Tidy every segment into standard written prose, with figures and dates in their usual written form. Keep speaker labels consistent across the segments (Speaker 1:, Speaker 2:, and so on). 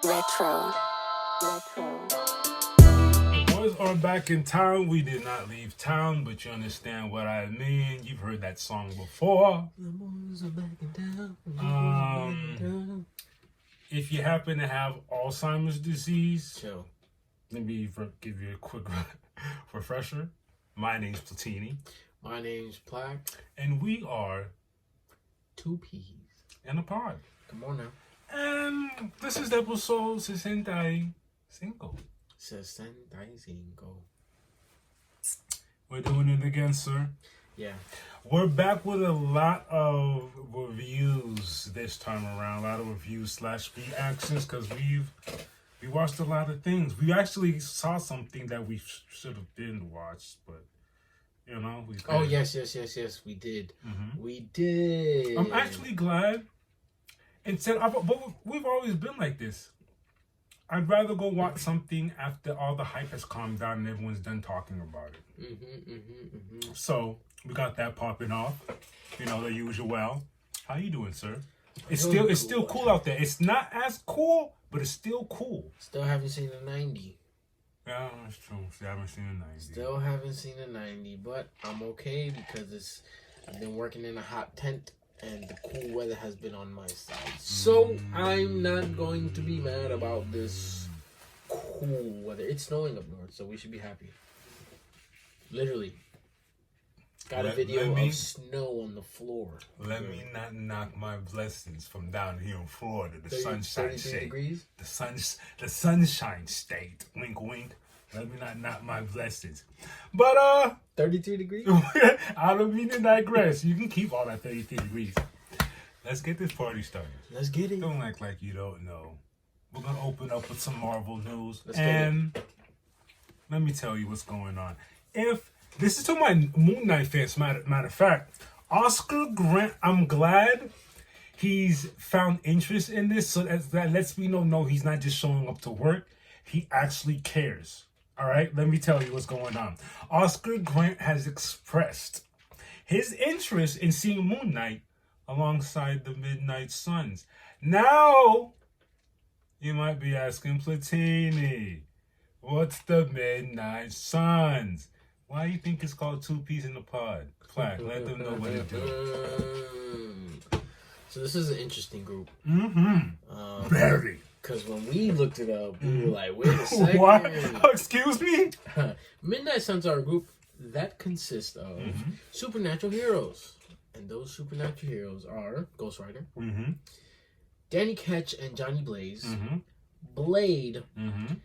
Speaker 1: Retro.
Speaker 2: The boys are back in town. We did not leave town, but you understand what I mean. You've heard that song before.
Speaker 3: The boys are back in town.
Speaker 2: If you happen to have Alzheimer's disease,
Speaker 3: Chill.
Speaker 2: let me give you a quick refresher. My name's Platini,
Speaker 3: My name's Plaque.
Speaker 2: and we are
Speaker 3: Two P's.
Speaker 2: in a pod.
Speaker 3: Come on now.
Speaker 2: And this is episode 65.
Speaker 3: SESENTA y CINCO.
Speaker 2: We're doing it again, sir.
Speaker 3: Yeah.
Speaker 2: We're back with a lot of reviews this time around. A lot of reviews / reactions because we watched a lot of things. We actually saw something that we should have been watched, but you know.
Speaker 3: Oh, yes. We did. We did.
Speaker 2: I'm actually glad. But we've always been like this. I'd rather go watch something after all the hype has calmed down and everyone's done talking about it. So we got that popping off. You know, the usual. How you doing, sir? It's still cool out there. It's not as cool, but it's still cool.
Speaker 3: Still haven't seen the 90.
Speaker 2: Yeah, that's true. Still haven't seen the 90.
Speaker 3: Still haven't seen the 90, but I'm okay because I've been working in a hot tent and the cool weather has been on my side. So I'm not going to be mad about this cool weather. It's snowing up north, so we should be happy. Literally. Got a video of snow on the floor.
Speaker 2: Let me not knock my blessings from down here in Florida, the
Speaker 3: 30,
Speaker 2: sunshine state.
Speaker 3: Degrees?
Speaker 2: The sunshine state. Wink, wink. Let me not knock my blessings. But
Speaker 3: 33 degrees?
Speaker 2: I don't mean to digress. You can keep all that 33 degrees. Let's get this party started.
Speaker 3: Let's get it.
Speaker 2: Don't act like you don't know. We're gonna open up with some Marvel news,
Speaker 3: Let's get it.
Speaker 2: Let me tell you what's going on. If this is to my Moon Knight fans, matter of fact, Oscar Grant, I'm glad he's found interest in this, so that lets me know, no, he's not just showing up to work. He actually cares. All right, let me tell you what's going on. Oscar Grant has expressed his interest in seeing Moon Knight alongside the Midnight Suns. Now, you might be asking, Platini, what's the Midnight Suns? Why do you think it's called Two Peas in the Pod? Plaque, let them know what it do.
Speaker 3: So this is an interesting group.
Speaker 2: Very.
Speaker 3: Because when we looked it up, we were like, wait a second.
Speaker 2: What? Excuse me?
Speaker 3: Midnight Suns are a group that consists of supernatural heroes. And those supernatural heroes are Ghost Rider, Danny Ketch and Johnny Blaze, Blade, and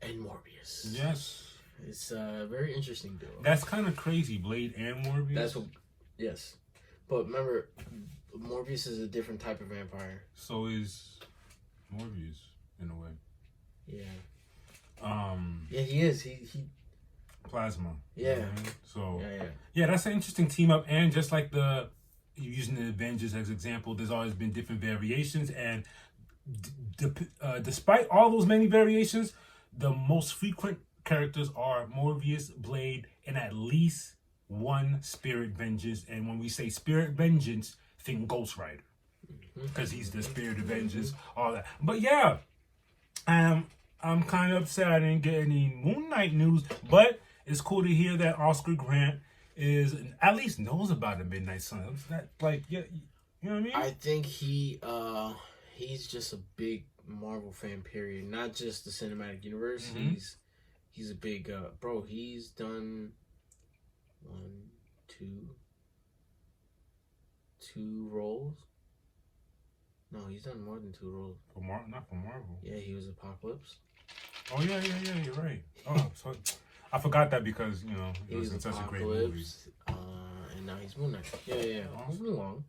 Speaker 3: Morbius.
Speaker 2: Yes.
Speaker 3: It's a very interesting duo.
Speaker 2: That's kind of crazy, Blade and Morbius.
Speaker 3: Yes. But remember, Morbius is a different type of vampire.
Speaker 2: So is Morbius, in a way.
Speaker 3: Yeah. Yeah, he is. He
Speaker 2: Plasma.
Speaker 3: Yeah.
Speaker 2: You know what I mean? So
Speaker 3: yeah,
Speaker 2: that's an interesting team up. And just like using the Avengers as example, there's always been different variations. And despite all those many variations, the most frequent characters are Morbius, Blade, and at least one Spirit Vengeance. And when we say Spirit Vengeance, think Ghost Rider. Because he's the Spirit of Vengeance, all that. But yeah, I'm kind of upset I didn't get any Moon Knight news, but it's cool to hear that Oscar Grant at least knows about the Midnight Suns. That, like, yeah, you know what I mean?
Speaker 3: I think he's just a big Marvel fan, period. Not just the cinematic universe. He's a big bro. He's done 2 roles. No, he's done more than 2 roles.
Speaker 2: Not for Marvel.
Speaker 3: Yeah, he was Apocalypse.
Speaker 2: Oh yeah, you're right. Oh, so I forgot that because it was such a great movie.
Speaker 3: And now he's Moon Knight. Yeah.
Speaker 2: Awesome.
Speaker 3: Moving along.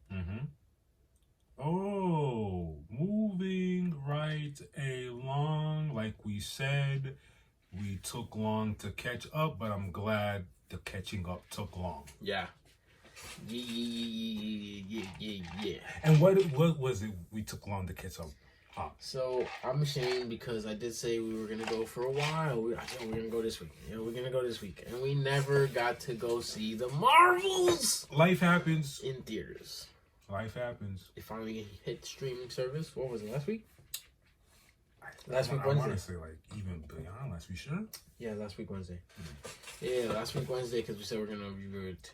Speaker 2: Oh, moving right along. Like we said, we took long to catch up, but I'm glad the catching up took long.
Speaker 3: Yeah.
Speaker 2: And what was it we took long to catch up?
Speaker 3: So I'm ashamed because I did say we were gonna go for a while. We're gonna go this week. We're gonna go this week, and we never got to go see the Marvels.
Speaker 2: Life happens
Speaker 3: in theaters.
Speaker 2: Life happens.
Speaker 3: It finally hit streaming service. What was it, last week? Last week
Speaker 2: I want to
Speaker 3: Wednesday.
Speaker 2: say like even beyond last week. Sure.
Speaker 3: Yeah, last week Wednesday. Yeah, last week Wednesday because we said we're gonna review it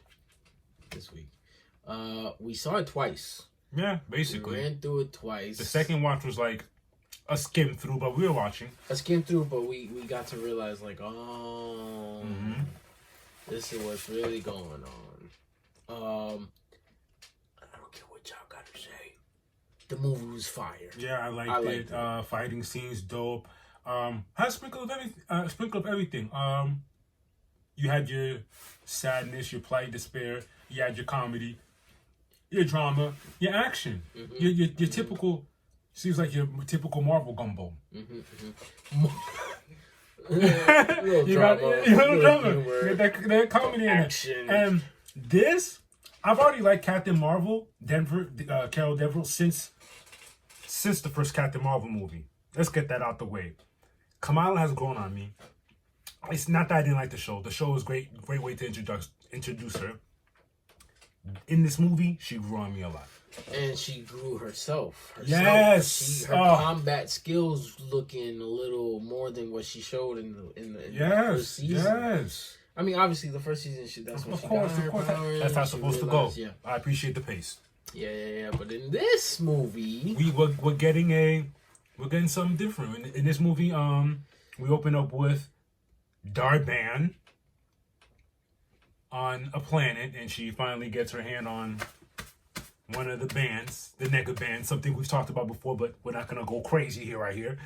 Speaker 3: this week. We saw it twice.
Speaker 2: Yeah, basically.
Speaker 3: We ran through it twice.
Speaker 2: The second watch was like a skim through, but we were watching.
Speaker 3: A skim through, but we got to realize like, oh, this is what's really going on. I don't care what y'all got to say. The movie was fire.
Speaker 2: Yeah, I liked it. Fighting scenes dope. Had sprinkle of everything. You had your sadness, your plight, despair. You had your comedy, your drama, your action. Your typical. Seems like your typical Marvel gumbo. You got that comedy
Speaker 3: action.
Speaker 2: in it. And this, I've already liked Captain Marvel, Carol Danvers since the first Captain Marvel movie. Let's get that out the way. Kamala has grown on me. It's not that I didn't like the show. The show was great way to introduce her. In this movie, she grew on me a lot.
Speaker 3: And she grew herself.
Speaker 2: Yes,
Speaker 3: her combat skills looking a little more than what she showed in the first season.
Speaker 2: Yes.
Speaker 3: I mean, obviously, the first season, that's when she got her powers.
Speaker 2: That's how it's supposed to go.
Speaker 3: Yeah.
Speaker 2: I appreciate the pace.
Speaker 3: Yeah. But in this movie,
Speaker 2: we're getting something different. In this movie, we open up with Darban on a planet, and she finally gets her hand on one of the bands, the Nega band, something we've talked about before, but we're not gonna go crazy here right here.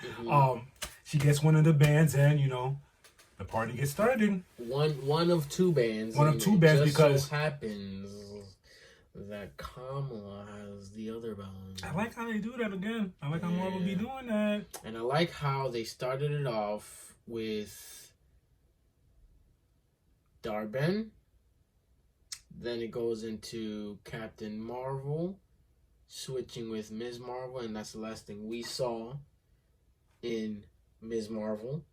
Speaker 2: She gets one of the bands, and the party gets started.
Speaker 3: One of two bands.
Speaker 2: One of two bands, because
Speaker 3: so happens that Kamala has the other band.
Speaker 2: I like how they do that again. I like how Marvel be doing that.
Speaker 3: And I like how they started it off with Darben. Then it goes into Captain Marvel, switching with Ms. Marvel, and that's the last thing we saw in Ms. Marvel.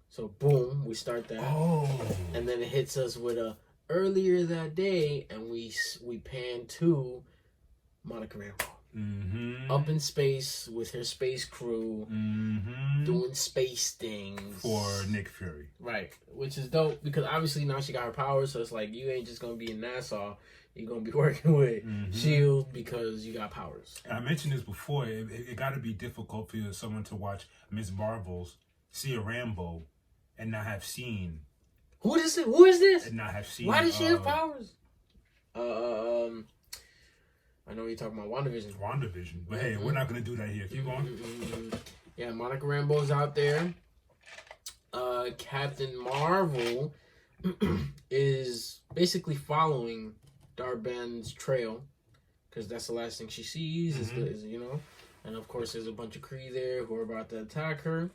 Speaker 3: So boom, we start that.
Speaker 2: Oh.
Speaker 3: And then it hits us with a earlier that day, and we pan to Monica Rambeau. Up in space with her space crew, doing space things
Speaker 2: for Nick Fury.
Speaker 3: Right, which is dope because obviously now she got her powers, so it's like you ain't just gonna be in NASA, you're gonna be working with SHIELD because you got powers.
Speaker 2: And I mentioned this before. It got to be difficult for someone to watch Ms. Marvel's, see a Rambo, and not have seen.
Speaker 3: Who is it? Who is this?
Speaker 2: And not have seen.
Speaker 3: Why does she have powers? I know you're talking about WandaVision.
Speaker 2: But hey, we're not going to do that here. Keep going.
Speaker 3: Yeah, Monica Rambeau's out there. Captain Marvel is basically following Darben's trail because that's the last thing she sees. Is and of course there's a bunch of Kree there who are about to attack her.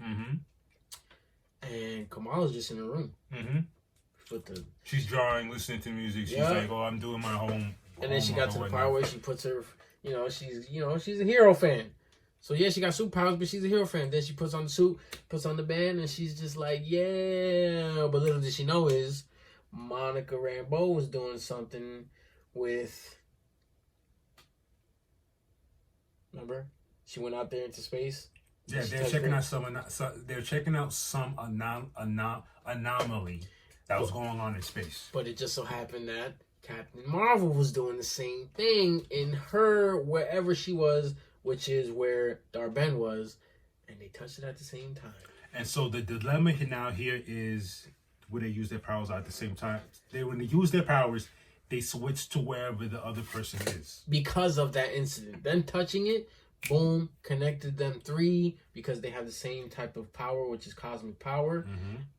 Speaker 3: And Kamala's just in her room.
Speaker 2: She's drawing, listening to music. She's like, "Oh, I'm doing my home."
Speaker 3: And then she got to the part where she puts her, she's a hero fan. So yeah, she got superpowers, but she's a hero fan. Then she puts on the suit, puts on the band, and she's just like, yeah. But little did she know is Monica Rambeau was doing something with. Remember, she went out there into space.
Speaker 2: Yeah, they're checking out some anomaly that was going on in space.
Speaker 3: But it just so happened that Captain Marvel was doing the same thing in her wherever she was, which is where Darben was, and they touched it at the same time. And
Speaker 2: so the dilemma now here is, would they use their powers at the same time? When they use their powers, they switch to wherever the other person is.
Speaker 3: Because of that incident. Them touching it, boom, connected them three because they have the same type of power, which is cosmic power.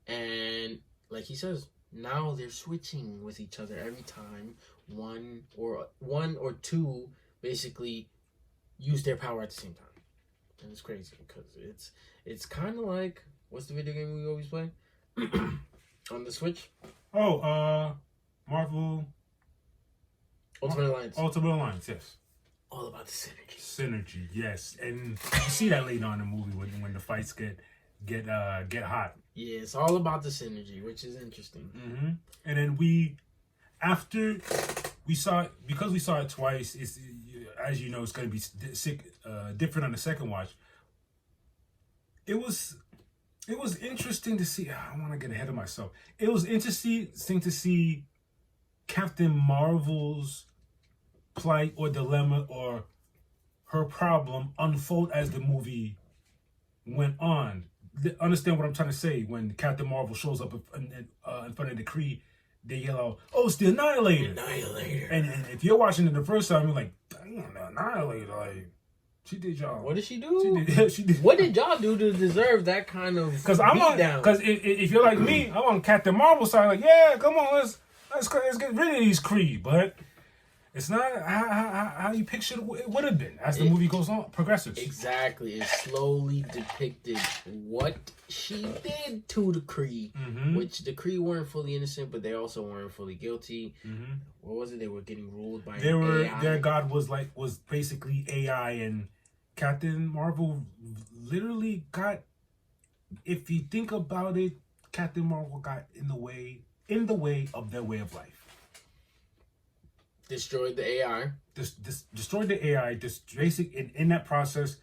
Speaker 3: And like he says, now they're switching with each other every time one or two basically use their power at the same time. And it's crazy because it's kind of like, what's the video game we always play on the Switch?
Speaker 2: Marvel
Speaker 3: Ultimate Alliance,
Speaker 2: yes.
Speaker 3: All about the synergy.
Speaker 2: Synergy, yes. And you see that later on in the movie when the fights get hot.
Speaker 3: Yeah, it's all about the synergy, which is interesting.
Speaker 2: And then because we saw it twice, it's, as you know, it's going to be different on the second watch. it was interesting to see. I don't want to get ahead of myself. It was interesting to see Captain Marvel's plight or dilemma or her problem unfold as the movie went on. Understand what I'm trying to say? When Captain Marvel shows up in front of the Kree, they yell out, "Oh, it's the Annihilator!"
Speaker 3: Annihilator.
Speaker 2: And if you're watching it the first time, you're like, "Damn, the Annihilator!" Like, she did y'all.
Speaker 3: What did she do?
Speaker 2: She did.
Speaker 3: What did y'all do to deserve that kind of beatdown?
Speaker 2: Because if you're like me, I'm on Captain Marvel's side. Like, yeah, come on, let's get rid of these Kree. But it's not how you picture it would have been as the movie goes on, progresses.
Speaker 3: Exactly. It slowly depicted what she did to the Kree, which the Kree weren't fully innocent, but they also weren't fully guilty. What was it? They were getting ruled by AI.
Speaker 2: Their god was basically AI, and Captain Marvel literally got. If you think about it, Captain Marvel got in the way of their way of life.
Speaker 3: Destroyed the AI.
Speaker 2: Destroyed the AI. In that process,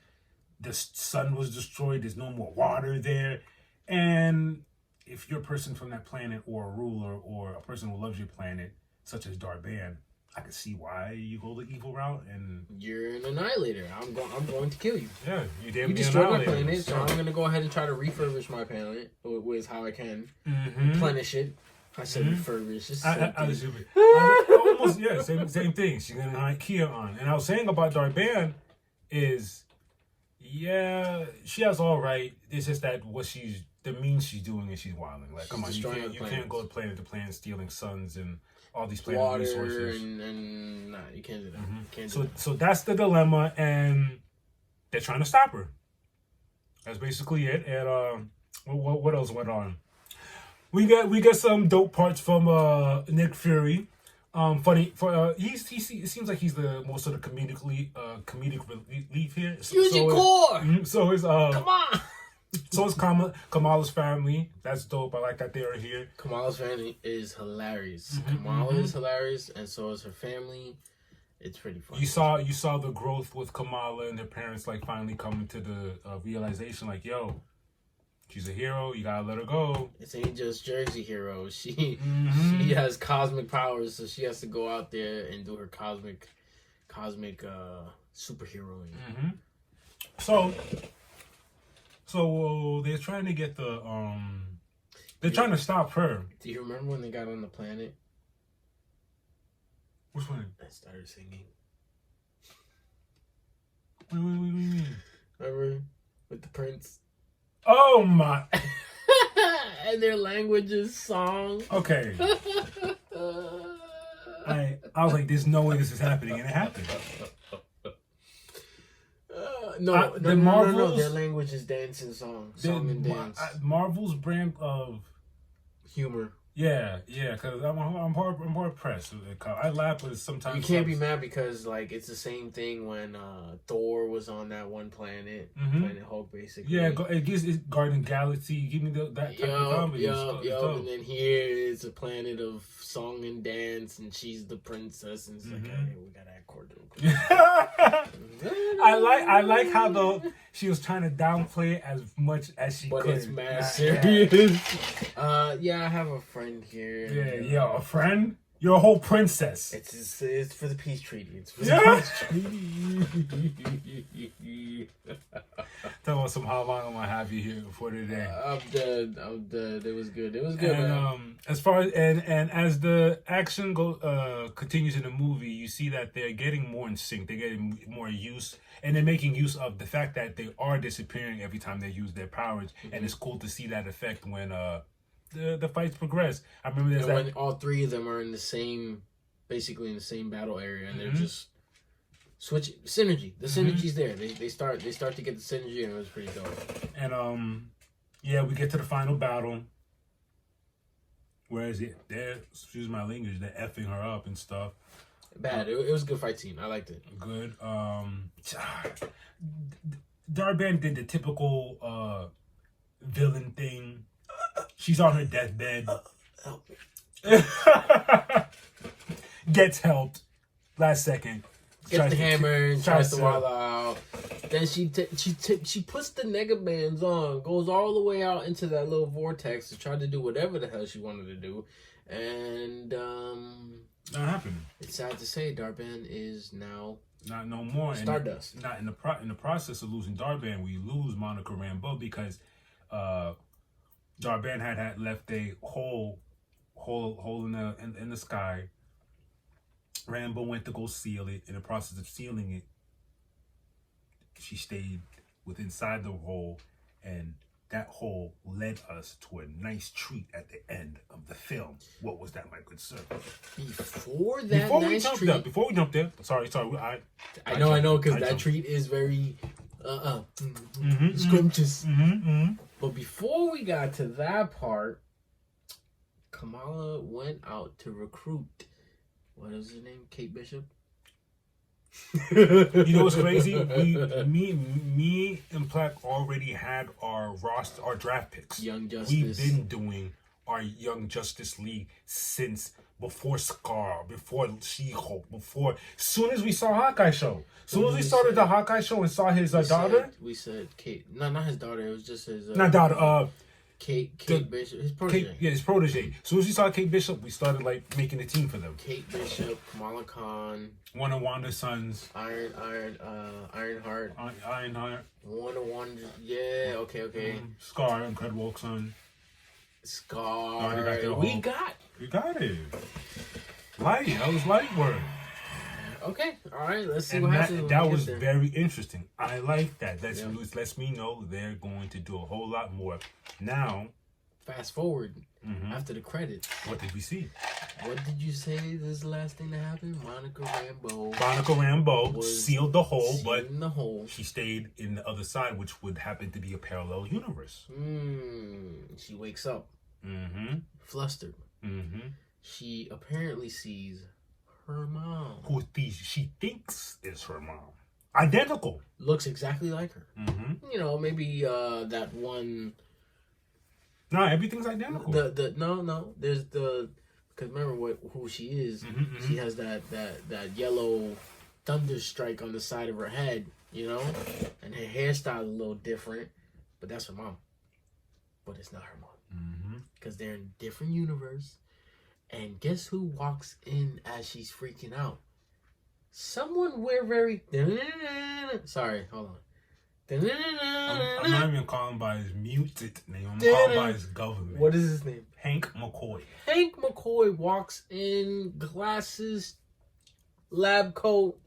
Speaker 2: the sun was destroyed. There's no more water there. And if you're a person from that planet or a ruler or a person who loves your planet, such as Darban, I can see why you go the evil route. And
Speaker 3: you're an annihilator. I'm going to kill you.
Speaker 2: Yeah,
Speaker 3: you destroyed my planet, so I'm going to go ahead and try to refurbish my planet with how I can. Replenish it. I said refurbish.
Speaker 2: Almost, yeah, same thing. She's gonna IKEA on. And I was saying about Darban is, yeah, she has all right. It's just that the means she's doing is she's wilding. Like, come on, you can't go planet to planet stealing suns and all these planet
Speaker 3: water
Speaker 2: resources.
Speaker 3: And nah, you can't do that. Can't do that.
Speaker 2: So that's the dilemma, and they're trying to stop her. That's basically it. And what else went on? We got some dope parts from Nick Fury. Funny for he seems like he's the most sort of comedic relief here. So his
Speaker 3: come on.
Speaker 2: So is Kamala's family. That's dope. I like that they are here.
Speaker 3: Kamala's family is hilarious. Kamala is hilarious, and so is her family. It's pretty funny.
Speaker 2: You saw the growth with Kamala and her parents, like finally coming to the realization, like, yo, she's a hero. You gotta let her go.
Speaker 3: This ain't just Jersey hero. She has cosmic powers, so she has to go out there and do her cosmic superheroing.
Speaker 2: So they're trying to get they're trying to stop her.
Speaker 3: Do you remember when they got on the planet?
Speaker 2: Which one?
Speaker 3: I started singing.
Speaker 2: What do you mean?
Speaker 3: Remember with the prince?
Speaker 2: Oh my!
Speaker 3: And their language is song.
Speaker 2: Okay. I was like, "There's no way this is happening," and it happened.
Speaker 3: No. Their language is dance and song and dance.
Speaker 2: Marvel's brand of
Speaker 3: humor.
Speaker 2: Yeah, because I'm hard pressed. I laugh, but sometimes
Speaker 3: you can't be mad because like it's the same thing when Thor was on that one planet, Planet Hulk, basically.
Speaker 2: Yeah, it gives it Garden Galaxy. Give me that type of comedy.
Speaker 3: And then here it's a planet of song and dance, and she's the princess, and it's like, hey, we gotta act cordial.
Speaker 2: I like how she was trying to downplay it as much as she could.
Speaker 3: But it's mad serious. Yeah, I have a friend here.
Speaker 2: Yeah, a friend? You're a whole princess.
Speaker 3: It's for the peace treaty. It's for the peace treaty.
Speaker 2: Tell us how long I'm gonna have you here for today.
Speaker 3: I'm dead. It was good.
Speaker 2: And,
Speaker 3: man.
Speaker 2: As far as and as the action continues in the movie, you see that they're getting more in sync. They're getting more use, and they're making use of the fact that they are disappearing every time they use their powers. And it's cool to see that effect when the fights progress. I remember
Speaker 3: when all three of them are in the same battle area, and they're just switch synergy. The synergy's there. They start to get the synergy, and it was pretty dope. And
Speaker 2: we get to the final battle. Where is it? Excuse my language. They're effing her up and stuff.
Speaker 3: Bad. It was a good fight scene. I liked it.
Speaker 2: Good. Darban did the typical villain thing. She's on her deathbed.
Speaker 3: Help me.
Speaker 2: Gets helped. Last second.
Speaker 3: Gets the hammer and tries to wallow out. Then she puts the negabands on, goes all the way out into that little vortex to try to do whatever the hell she wanted to do, and
Speaker 2: not happening.
Speaker 3: It's sad to say, Darban is now
Speaker 2: not no more
Speaker 3: Stardust.
Speaker 2: And not in the process of losing Darban, we lose Monica Rambeau because Darban had left a hole in the sky. Rambeau went to go seal it. In the process of sealing it, she stayed inside the hole, and that hole led us to a nice treat at the end of the film. What was that, my good sir?
Speaker 3: Before we
Speaker 2: jumped there. Sorry.
Speaker 3: I know, because that treat is very scrumptious. But before we got to that part, Kamala went out to recruit. What is his name? Kate Bishop.
Speaker 2: You know what's crazy? Me and Plaque already had our roster, our draft picks.
Speaker 3: Young Justice.
Speaker 2: We've been doing our Young Justice League since before Scar, before She-Hulk, soon as we saw Hawkeye show. Soon as we started the Hawkeye show and saw his daughter.
Speaker 3: We said Kate. No, not his daughter. It was just his.
Speaker 2: Not daughter.
Speaker 3: Kate Bishop, his protege.
Speaker 2: His protege. As soon as we saw Kate Bishop, we started making a team for them.
Speaker 3: Kate Bishop, Kamala Khan,
Speaker 2: one of Wanda's sons,
Speaker 3: Ironheart,
Speaker 2: Ironheart,
Speaker 3: one of Wanda. Yeah, okay.
Speaker 2: Scar, Incredible son.
Speaker 3: Scar.
Speaker 2: We got it. That was light work.
Speaker 3: Okay, all right. Let's see what happens.
Speaker 2: That was very interesting. I like that. That lets me know they're going to do a whole lot more. Now,
Speaker 3: fast forward after the credits.
Speaker 2: What did we see?
Speaker 3: What did you say? This is the last thing that happened. Monica
Speaker 2: Rambeau sealed the hole, but
Speaker 3: hole.
Speaker 2: She stayed in the other side, which would happen to be a parallel universe.
Speaker 3: She wakes up, flustered. She apparently sees her mom,
Speaker 2: who she thinks is her mom, identical,
Speaker 3: looks exactly like her. You know, maybe that one.
Speaker 2: No, everything's identical.
Speaker 3: No. There's because remember who she is. She has that yellow thunder strike on the side of her head. You know, and her hairstyle is a little different, but that's her mom. But it's not her mom because they're in a different universe. And guess who walks in as she's freaking out? Someone we're very... Sorry, hold on.
Speaker 2: I'm not even calling by his muted name. I'm calling by his government.
Speaker 3: What is his name?
Speaker 2: Hank McCoy.
Speaker 3: Hank McCoy walks in, glasses, lab coat,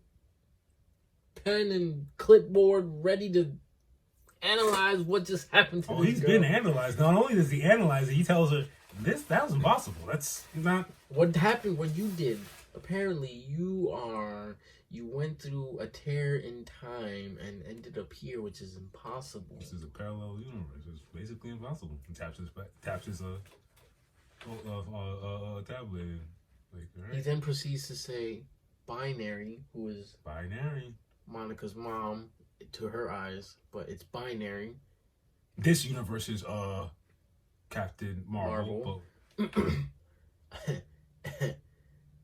Speaker 3: pen and clipboard, ready to analyze what just happened to this
Speaker 2: he's
Speaker 3: girl.
Speaker 2: Been analyzed. Not only does he analyze it, he tells her, that was impossible. That's not
Speaker 3: what happened. What you did. Apparently, you went through a tear in time and ended up here, which is impossible.
Speaker 2: This is a parallel universe. It's basically impossible. He taps his tablet. Right?
Speaker 3: He then proceeds to say, "Binary," who is
Speaker 2: binary,
Speaker 3: Monica's mom to her eyes, but it's binary.
Speaker 2: This universe is Captain Marvel.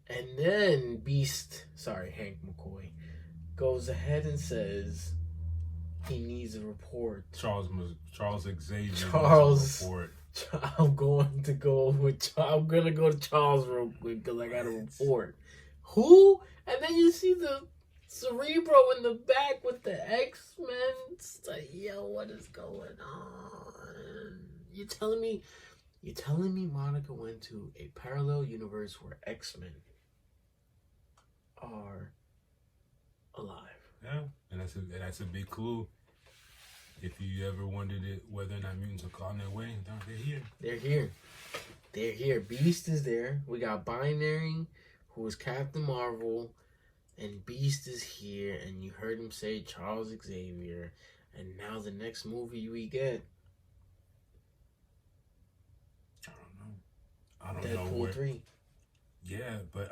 Speaker 3: And then Hank McCoy, goes ahead and says he needs a report.
Speaker 2: Charles Xavier.
Speaker 3: Report. I'm gonna go to Charles real quick because I got a report. Who? And then you see the Cerebro in the back with the X-Men. It's like, yo, what is going on? You telling me Monica went to a parallel universe where X-Men are alive?
Speaker 2: Yeah, and that's a big clue. If you ever wondered whether or not mutants are on their way, they're here.
Speaker 3: They're here. Beast is there. We got Binary, who is Captain Marvel, and Beast is here. And you heard him say Charles Xavier. And now the next movie we get,
Speaker 2: I don't know.
Speaker 3: Deadpool 3.
Speaker 2: Yeah, but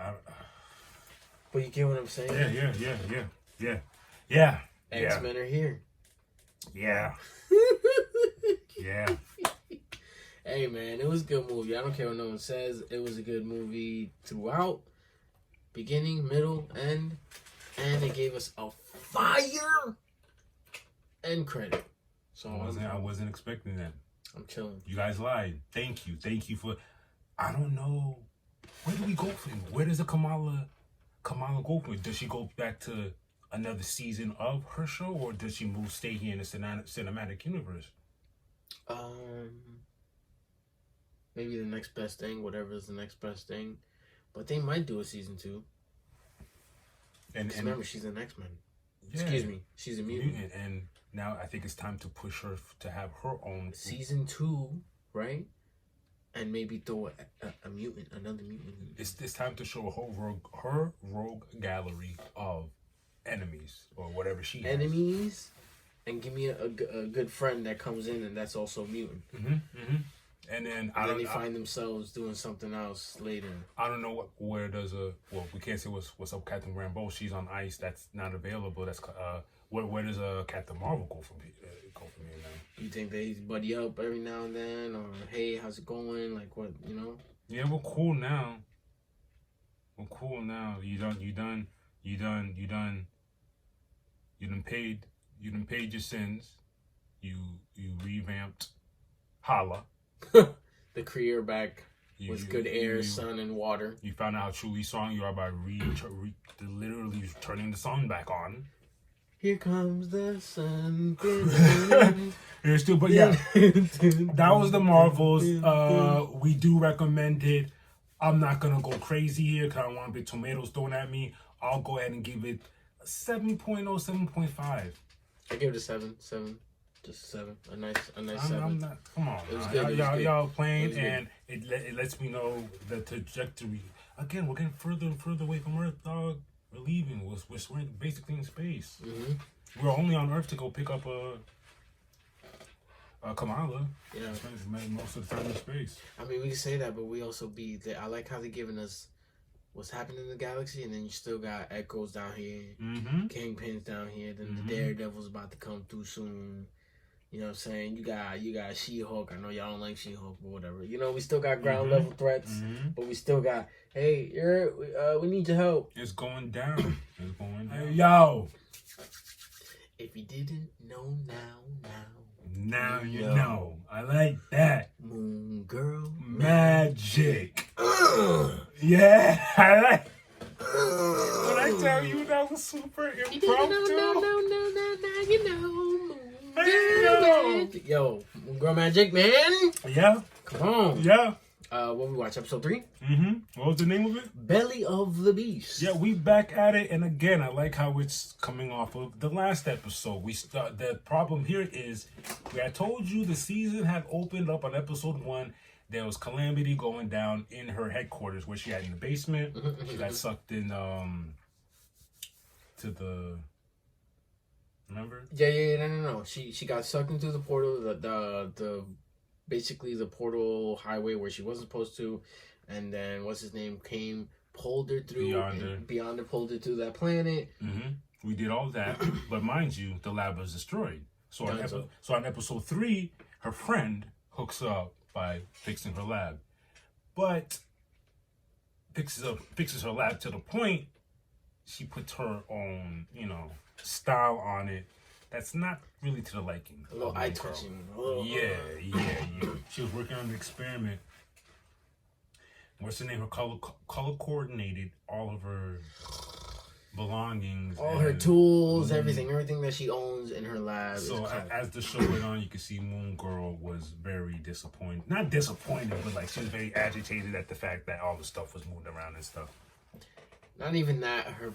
Speaker 3: But you get what I'm saying?
Speaker 2: Yeah.
Speaker 3: X-Men are here.
Speaker 2: Yeah. Yeah.
Speaker 3: Hey, man, it was a good movie. I don't care what no one says. It was a good movie throughout. Beginning, middle, end. And it gave us a fire end credit. So
Speaker 2: I wasn't expecting that.
Speaker 3: I'm chilling.
Speaker 2: You guys lied. Thank you for. I don't know. Where do we go from? Where does the Kamala go from? Does she go back to another season of her show, or does she stay here in the cinematic universe?
Speaker 3: Maybe the next best thing, whatever is the next best thing, but they might do a season 2. And remember, she's an X-Men. Yeah. Excuse me, she's a mutant.
Speaker 2: And now I think it's time to push her to have her own
Speaker 3: season 2, right? And maybe throw a mutant, another mutant.
Speaker 2: It's time to show her rogue gallery of enemies or whatever she has.
Speaker 3: Enemies, and give me a good friend that comes in and that's also mutant.
Speaker 2: And then
Speaker 3: they find themselves doing something else later. I
Speaker 2: don't know where does we can't say what's up Captain Rambeau. She's on ice. That's not available. That's where does Captain Marvel go from here now?
Speaker 3: You think they buddy up every now and then, or hey, how's it going? Like what, you know?
Speaker 2: Yeah, we're cool now. You done paid your sins. You revamped Holla.
Speaker 3: The career back with good air, sun, and water.
Speaker 2: You found out how truly strong you are by literally turning the song back on.
Speaker 3: Here comes the sun.
Speaker 2: Here's still, but yeah, that was the Marvels. We do recommend it. I'm not gonna go crazy here because I don't want big tomatoes thrown at me. I'll go ahead and give it a 7.0, 7.5.
Speaker 3: I give it a 7. Just 7. A nice 7.
Speaker 2: I'm not. Come on,
Speaker 3: it was good.
Speaker 2: Y'all playing, and it lets me know the trajectory. Again, we're getting further and further away from Earth, dog. We're leaving. We're basically in space. We're only on Earth to go pick up Kamala.
Speaker 3: Yeah,
Speaker 2: most of the time in space.
Speaker 3: I mean, we can say that, but we also I like how they're giving us what's happening in the galaxy, and then you still got Echoes down here, Kingpin's down here, then the Daredevil's about to come through soon. You know what I'm saying? You got She-Hulk. I know y'all don't like She-Hulk, but whatever. You know, we still got ground level threats, but we still got, hey, we need your help.
Speaker 2: It's going down. Hey, yo.
Speaker 3: If you didn't know
Speaker 2: now you know. I like that.
Speaker 3: Moon Girl
Speaker 2: Magic. Yeah, I like. When I tell you that was super impromptu.
Speaker 3: No, you know. Yo, Moon Girl Magic, man.
Speaker 2: Yeah.
Speaker 3: Come on.
Speaker 2: Yeah.
Speaker 3: What we watch, episode 3?
Speaker 2: What was the name of it?
Speaker 3: Belly of the Beast.
Speaker 2: Yeah, we back at it, and again, I like how it's coming off of the last episode. The problem here is, I told you the season had opened up on episode 1. There was calamity going down in her headquarters, where she had in the basement. She got sucked in to the. Remember?
Speaker 3: Yeah. No. She got sucked into the portal. The basically the portal highway where she wasn't supposed to, and then what's his name came, pulled her through. Beyonder pulled her to that planet.
Speaker 2: We did all that, but mind you, the lab was destroyed. So on episode 3, her friend hooks up by fixing her lab, but fixes her lab to the point she puts her own, style on it. That's not really to the liking.
Speaker 3: A little eye twitching.
Speaker 2: Yeah. She was working on an experiment. What's her name? Her color coordinated all of her belongings,
Speaker 3: all her tools, everything that she owns in her lab.
Speaker 2: So as the show went on, you could see Moon Girl was very disappointed. Not disappointed, but she was very agitated at the fact that all the stuff was moved around and stuff.
Speaker 3: Not even that. Her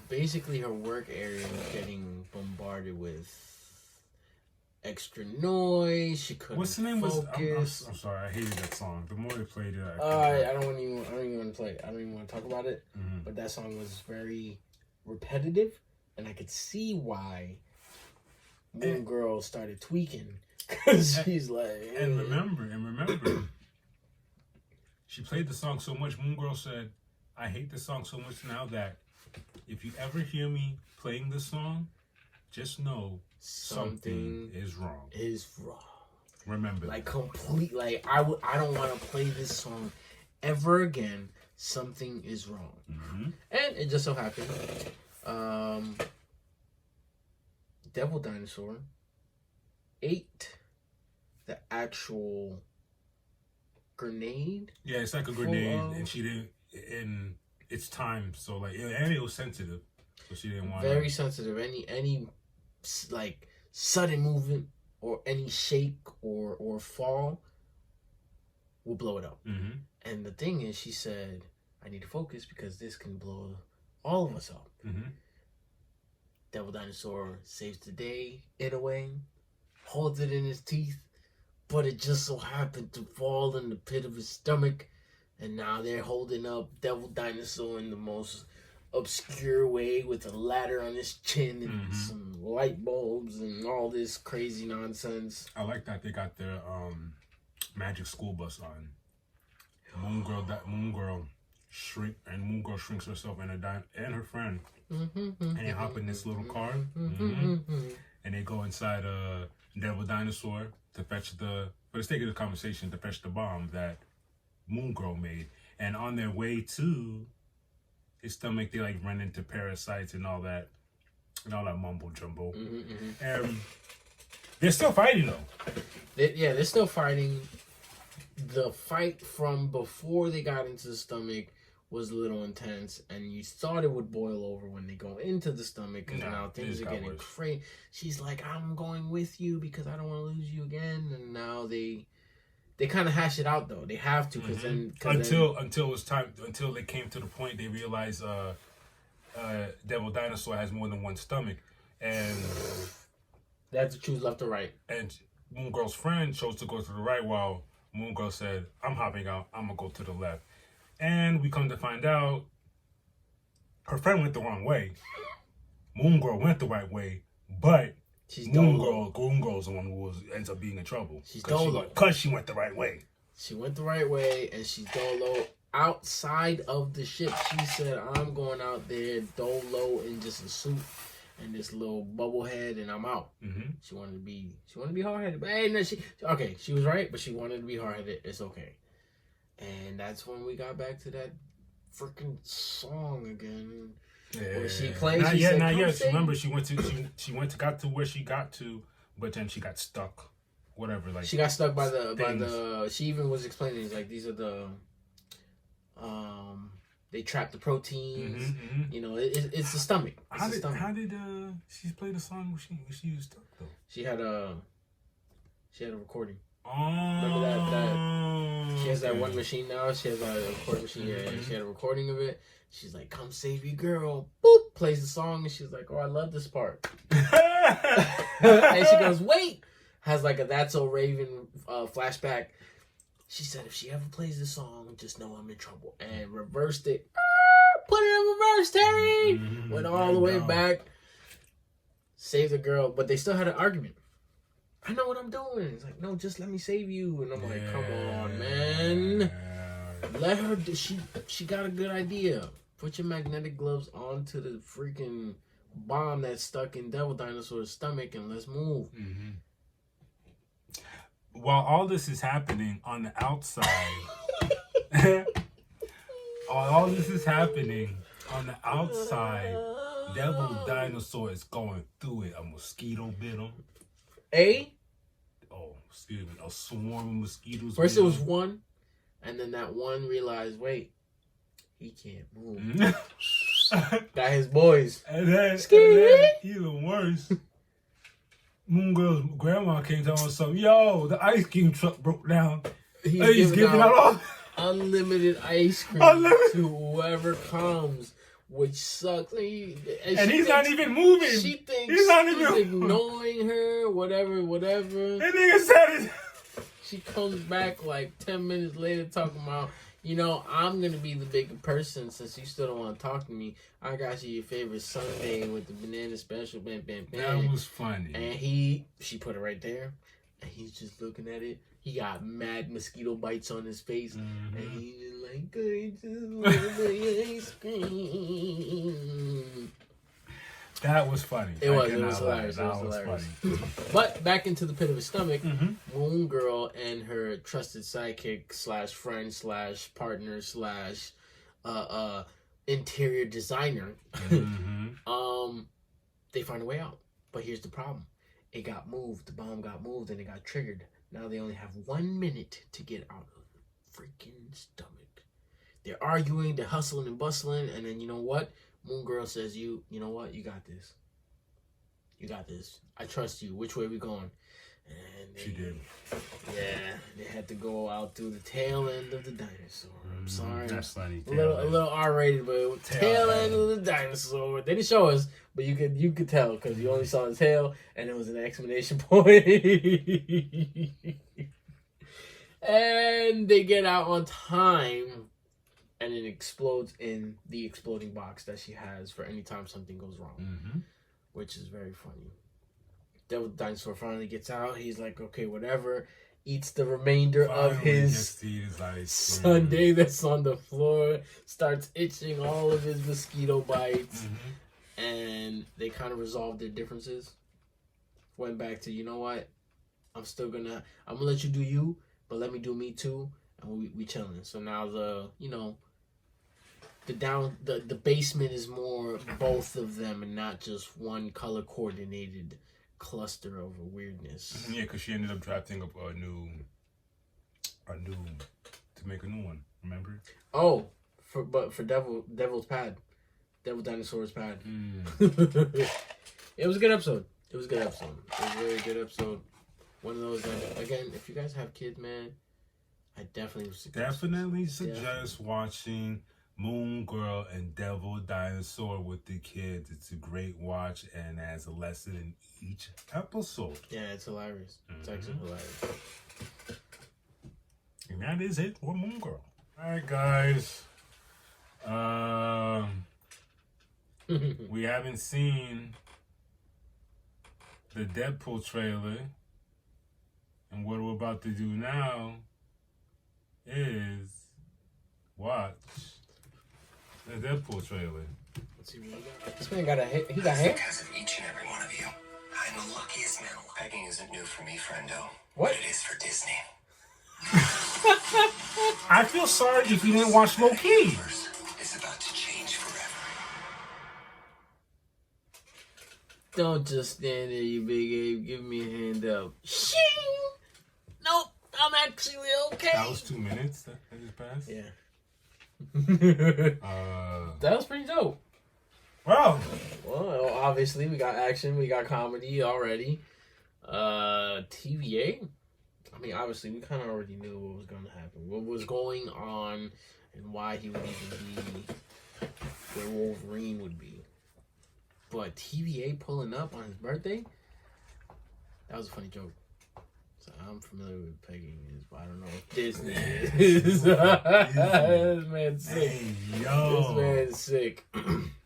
Speaker 3: work area was getting bombarded with extra noise. She couldn't. What's the name? Focus.
Speaker 2: I'm sorry. I hated that song. The more they played it,
Speaker 3: I don't even want to play it. I don't even want to talk about it. But that song was very repetitive, and I could see why Moon Girl started tweaking, because she's like.
Speaker 2: And remember, she played the song so much. Moon Girl said, "I hate this song so much now that if you ever hear me playing this song, just know something is wrong." Remember,
Speaker 3: complete. I don't want to play this song ever again. Something is wrong. And it just so happened, Devil Dinosaur ate the actual grenade.
Speaker 2: Yeah, it's like a grenade, and she didn't. And it's time, so like, and it was sensitive, so she didn't want.
Speaker 3: Very sensitive. Any like sudden movement or any shake or fall will blow it up.
Speaker 2: Mm-hmm.
Speaker 3: And the thing is, she said, "I need to focus because this can blow all of us up."
Speaker 2: Mm-hmm.
Speaker 3: Devil Dinosaur saves the day in a way, holds it in his teeth, but it just so happened to fall in the pit of his stomach, and now they're holding up Devil Dinosaur in the most obscure way with a ladder on his chin and some light bulbs and all this crazy nonsense.
Speaker 2: I like that they got their magic school bus on. Moon Girl shrinks herself and her friend, and they hop in this little car, and they go inside Devil Dinosaur to fetch for the sake of the conversation, to fetch the bomb that Moon Girl made. And on their way to his stomach, they like run into parasites and all that mumbo jumbo. And they're still fighting though.
Speaker 3: They're still fighting. The fight from before they got into the stomach was a little intense, and you thought it would boil over when they go into the stomach, because now things are getting crazy. She's like, "I'm going with you because I don't want to lose you again," and now they kind of hash it out though. They have to, because
Speaker 2: until it was time, until they came to the point they realized Devil Dinosaur has more than one stomach, and
Speaker 3: they have to choose left or right.
Speaker 2: And Moon Girl's friend chose to go to the right, while Moon Girl said, "I'm hopping out. I'm gonna go to the left." And we come to find out her friend went the wrong way. Moon Girl went the right way, but Moon Girl's the one who ends up being in trouble.
Speaker 3: She's dolo.
Speaker 2: Because she went the right way.
Speaker 3: She went the right way, and she's dolo outside of the ship. She said, "I'm going out there dolo in just a suit and this little bubble head, and I'm out." She wanted to be hard headed, but hey, no, she was right, but she wanted to be hard headed. It's okay. And that's when we got back to that freaking song again.
Speaker 2: Yeah.
Speaker 3: Where she plays.
Speaker 2: Not yet. Remember, she got to where she got to, but then she got stuck. Whatever, like
Speaker 3: she got stuck by the. She even was explaining, like, these are the. They trap the proteins. You know, it's the stomach.
Speaker 2: How did she play the song when she was stuck though? She had a
Speaker 3: recording.
Speaker 2: Oh,
Speaker 3: remember that she has that one machine now. She has a recording machine. Yeah, she had a recording of it. She's like, "Come save your girl." Boop, plays the song, and she's like, "Oh, I love this part." And she goes, "Wait," has like a "That's So Raven" flashback. She said, "If she ever plays this song, just know I'm in trouble." And reversed it. Put it in reverse, Terry. Went all the way back. Saved the girl, but they still had an argument. "I know what I'm doing." It's like, "No, just let me save you." And I'm like, "Come on, man. Let her do." She got a good idea. Put your magnetic gloves onto the freaking bomb that's stuck in Devil Dinosaur's stomach, and let's move.
Speaker 2: While all this is happening on the outside, Devil Dinosaur is going through it. A mosquito bit him. A swarm of mosquitoes.
Speaker 3: First it was one, and then that one realized, wait, he can't move. Got his boys.
Speaker 2: And then even worse, Moon Girl's grandma came telling us something. "Yo, the ice cream truck broke down." He's giving out all
Speaker 3: unlimited ice cream to whoever comes, which sucks. And
Speaker 2: he's not even moving.
Speaker 3: She thinks he's ignoring her, whatever.
Speaker 2: And nigga said it.
Speaker 3: She comes back like 10 minutes later talking about, "I'm going to be the bigger person since you still don't want to talk to me. I got you your favorite sundae with the banana special. Bam, bam, bam."
Speaker 2: That was funny.
Speaker 3: And she put it right there. And he's just looking at it. He got mad mosquito bites on his face. And he's just like, "I just want the ice cream."
Speaker 2: That was funny.
Speaker 3: It was hilarious. That was funny. But back into the pit of his stomach, Moon Girl and her trusted sidekick / friend / partner / interior designer, they find a way out. But here's the problem. it got moved. The bomb got moved and it got triggered. Now they only have 1 minute to get out of the freaking stomach. They're arguing, they're hustling and bustling, and then you know what? Moon Girl says, you know what? You got this. You got this. I trust you. Which way we going? And
Speaker 2: She did.
Speaker 3: Yeah, they had to go out through the tail end of the dinosaur. I'm sorry.
Speaker 2: That's funny.
Speaker 3: A little R-rated, but tail end of the dinosaur. They didn't show us, but you could tell because you only saw the tail, and it was an exclamation point. And they get out on time, and it explodes in the exploding box that she has for any time something goes wrong, which is very funny. Devil Dinosaur finally gets out. He's like, okay, whatever. Eats the remainder of his sundae that's on the floor. Starts itching all of his mosquito bites. And they kind of resolved their differences. Went back to, you know what? I'm gonna let you do you, but let me do me too. And we chilling. So now the basement is more both of them and not just one color coordinated cluster of weirdness.
Speaker 2: Yeah, because she ended up drafting up a new to make a new one. Remember?
Speaker 3: Oh, for Devil's Pad, Devil Dinosaur's Pad. It was a good episode. It was a very good episode. One of those that, again, if you guys have kids, man, I definitely suggest watching Moon Girl and Devil Dinosaur with the kids. It's a great watch and has a lesson in each episode. Yeah, it's hilarious. It's actually hilarious.
Speaker 2: And that is it for Moon Girl. Alright, guys. We haven't seen the Deadpool trailer. And what we're about to do now is watch the Deadpool trailer.
Speaker 3: Let's see what we got. This man got a hair. He got hair?
Speaker 1: Because of each and every one of you. I'm the luckiest man. Pegging isn't new for me, friendo.
Speaker 3: What?
Speaker 1: But it is for Disney.
Speaker 2: I feel sorry if you didn't watch Low-Key.
Speaker 1: It's about to change forever.
Speaker 3: Don't just stand there, you big Abe. Give me a hand up. Shing! Nope, I'm actually okay.
Speaker 2: That was 2 minutes that just passed?
Speaker 3: Yeah.
Speaker 2: That
Speaker 3: was pretty dope.
Speaker 2: Well,
Speaker 3: obviously we got action, we got comedy already. TVA. I mean, obviously we kind of already knew what was going to happen, what was going on, and why he would even be where Wolverine would be. But TVA pulling up on his birthday, that was a funny joke. So I'm familiar with pegging is, but I don't know if Disney is. This man's sick.
Speaker 2: Hey, yo.
Speaker 3: This man's sick.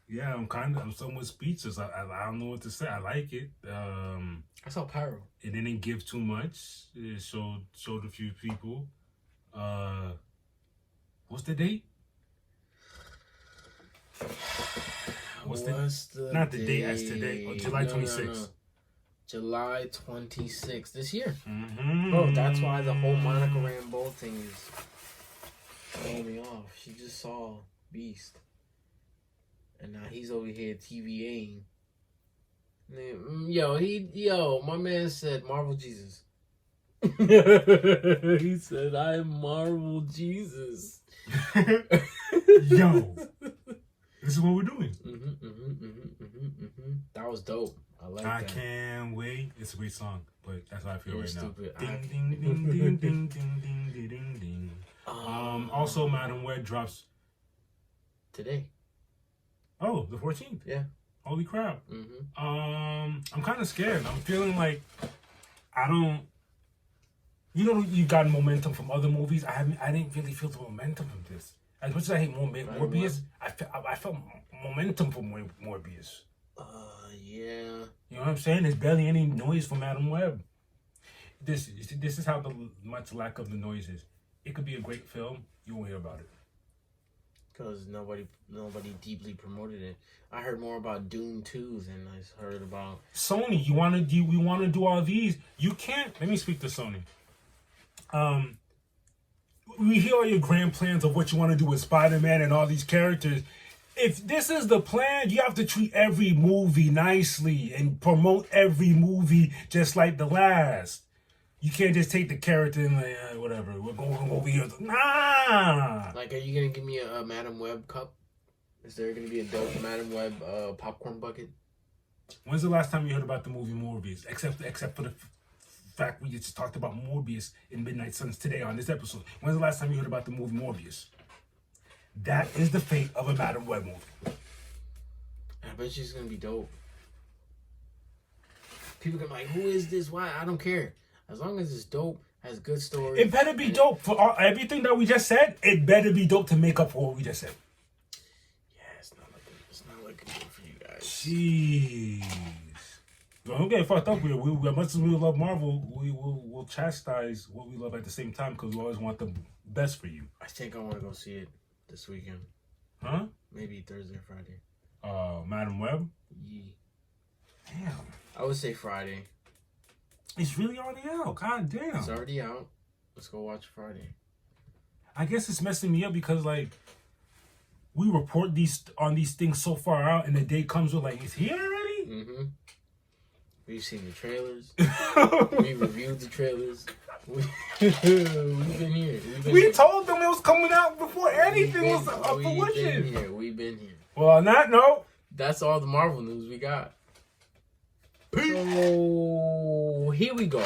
Speaker 2: Yeah, I'm somewhat speechless. I don't know what to say. I like it.
Speaker 3: I saw Pyro.
Speaker 2: It didn't give too much. It showed a few people. What's the date? Not the date as today. Or July 26th. No.
Speaker 3: July 26th this year. Bro, that's why the whole Monica Rambeau thing is throwing me off. She just saw Beast. And now he's over here TVAing. Yo, my man said Marvel Jesus. He said, I am Marvel Jesus.
Speaker 2: Yo. This is what we're doing.
Speaker 3: That was dope. I like that.
Speaker 2: I can't wait. It's a great song, but that's how I feel right
Speaker 3: stupid.
Speaker 2: now. Ding, ding, ding, ding, ding, ding, ding, ding, ding. Also, Madam Web drops
Speaker 3: today.
Speaker 2: Oh, the 14th.
Speaker 3: Yeah.
Speaker 2: Holy crap. I'm kind of scared. I'm feeling like I don't. You know, you got momentum from other movies. I didn't really feel the momentum from this. As much as I hate Morbius, I felt momentum from Morbius.
Speaker 3: Yeah.
Speaker 2: You know what I'm saying? There's barely any noise from Madam Web. This is how much lack of the noise is. It could be a great film. You won't hear about it.
Speaker 3: Because nobody deeply promoted it. I heard more about Dune 2 than I heard about
Speaker 2: Sony. We want to do all these. You can't. Let me speak to Sony. We hear all your grand plans of what you want to do with Spider-Man and all these characters. if this is the plan, you have to treat every movie nicely and promote every movie just like the last. You can't just take the character and like, whatever, we're going over here. Nah.
Speaker 3: Like, are you gonna give me a Madam Web cup? Is there gonna be a dope Madam Web popcorn bucket?
Speaker 2: When's the last time you heard about the movie Morbius? Except for the fact we just talked about Morbius in Midnight Suns today on this episode. When's the last time you heard about the movie Morbius? That is the fate of a Madam Web movie.
Speaker 3: I bet she's gonna be dope. People can be like, who is this? Why? I don't care. As long as it's dope, has good story.
Speaker 2: It better be dope for everything that we just said. It better be dope to make up for what we just said.
Speaker 3: Yeah, it's not looking good for you guys.
Speaker 2: Jeez. Don't get fucked up here. We as much as we love Marvel, we'll chastise what we love at the same time because we always want the best for you.
Speaker 3: I think I want to go see it this weekend.
Speaker 2: Huh?
Speaker 3: Maybe Thursday or Friday.
Speaker 2: Madam Web?
Speaker 3: Yeah.
Speaker 2: Damn.
Speaker 3: I would say Friday.
Speaker 2: It's really already out. God damn.
Speaker 3: It's already out. Let's go watch Friday.
Speaker 2: I guess it's messing me up because like we report these things so far out and the day comes with like it's here already?
Speaker 3: Mm-hmm. We've seen the trailers. We reviewed the trailers. We've been here.
Speaker 2: We told them it was coming out before anything was a fruition.
Speaker 3: We've been here.
Speaker 2: Well, on that note,
Speaker 3: that's all the Marvel news we got. So here we go.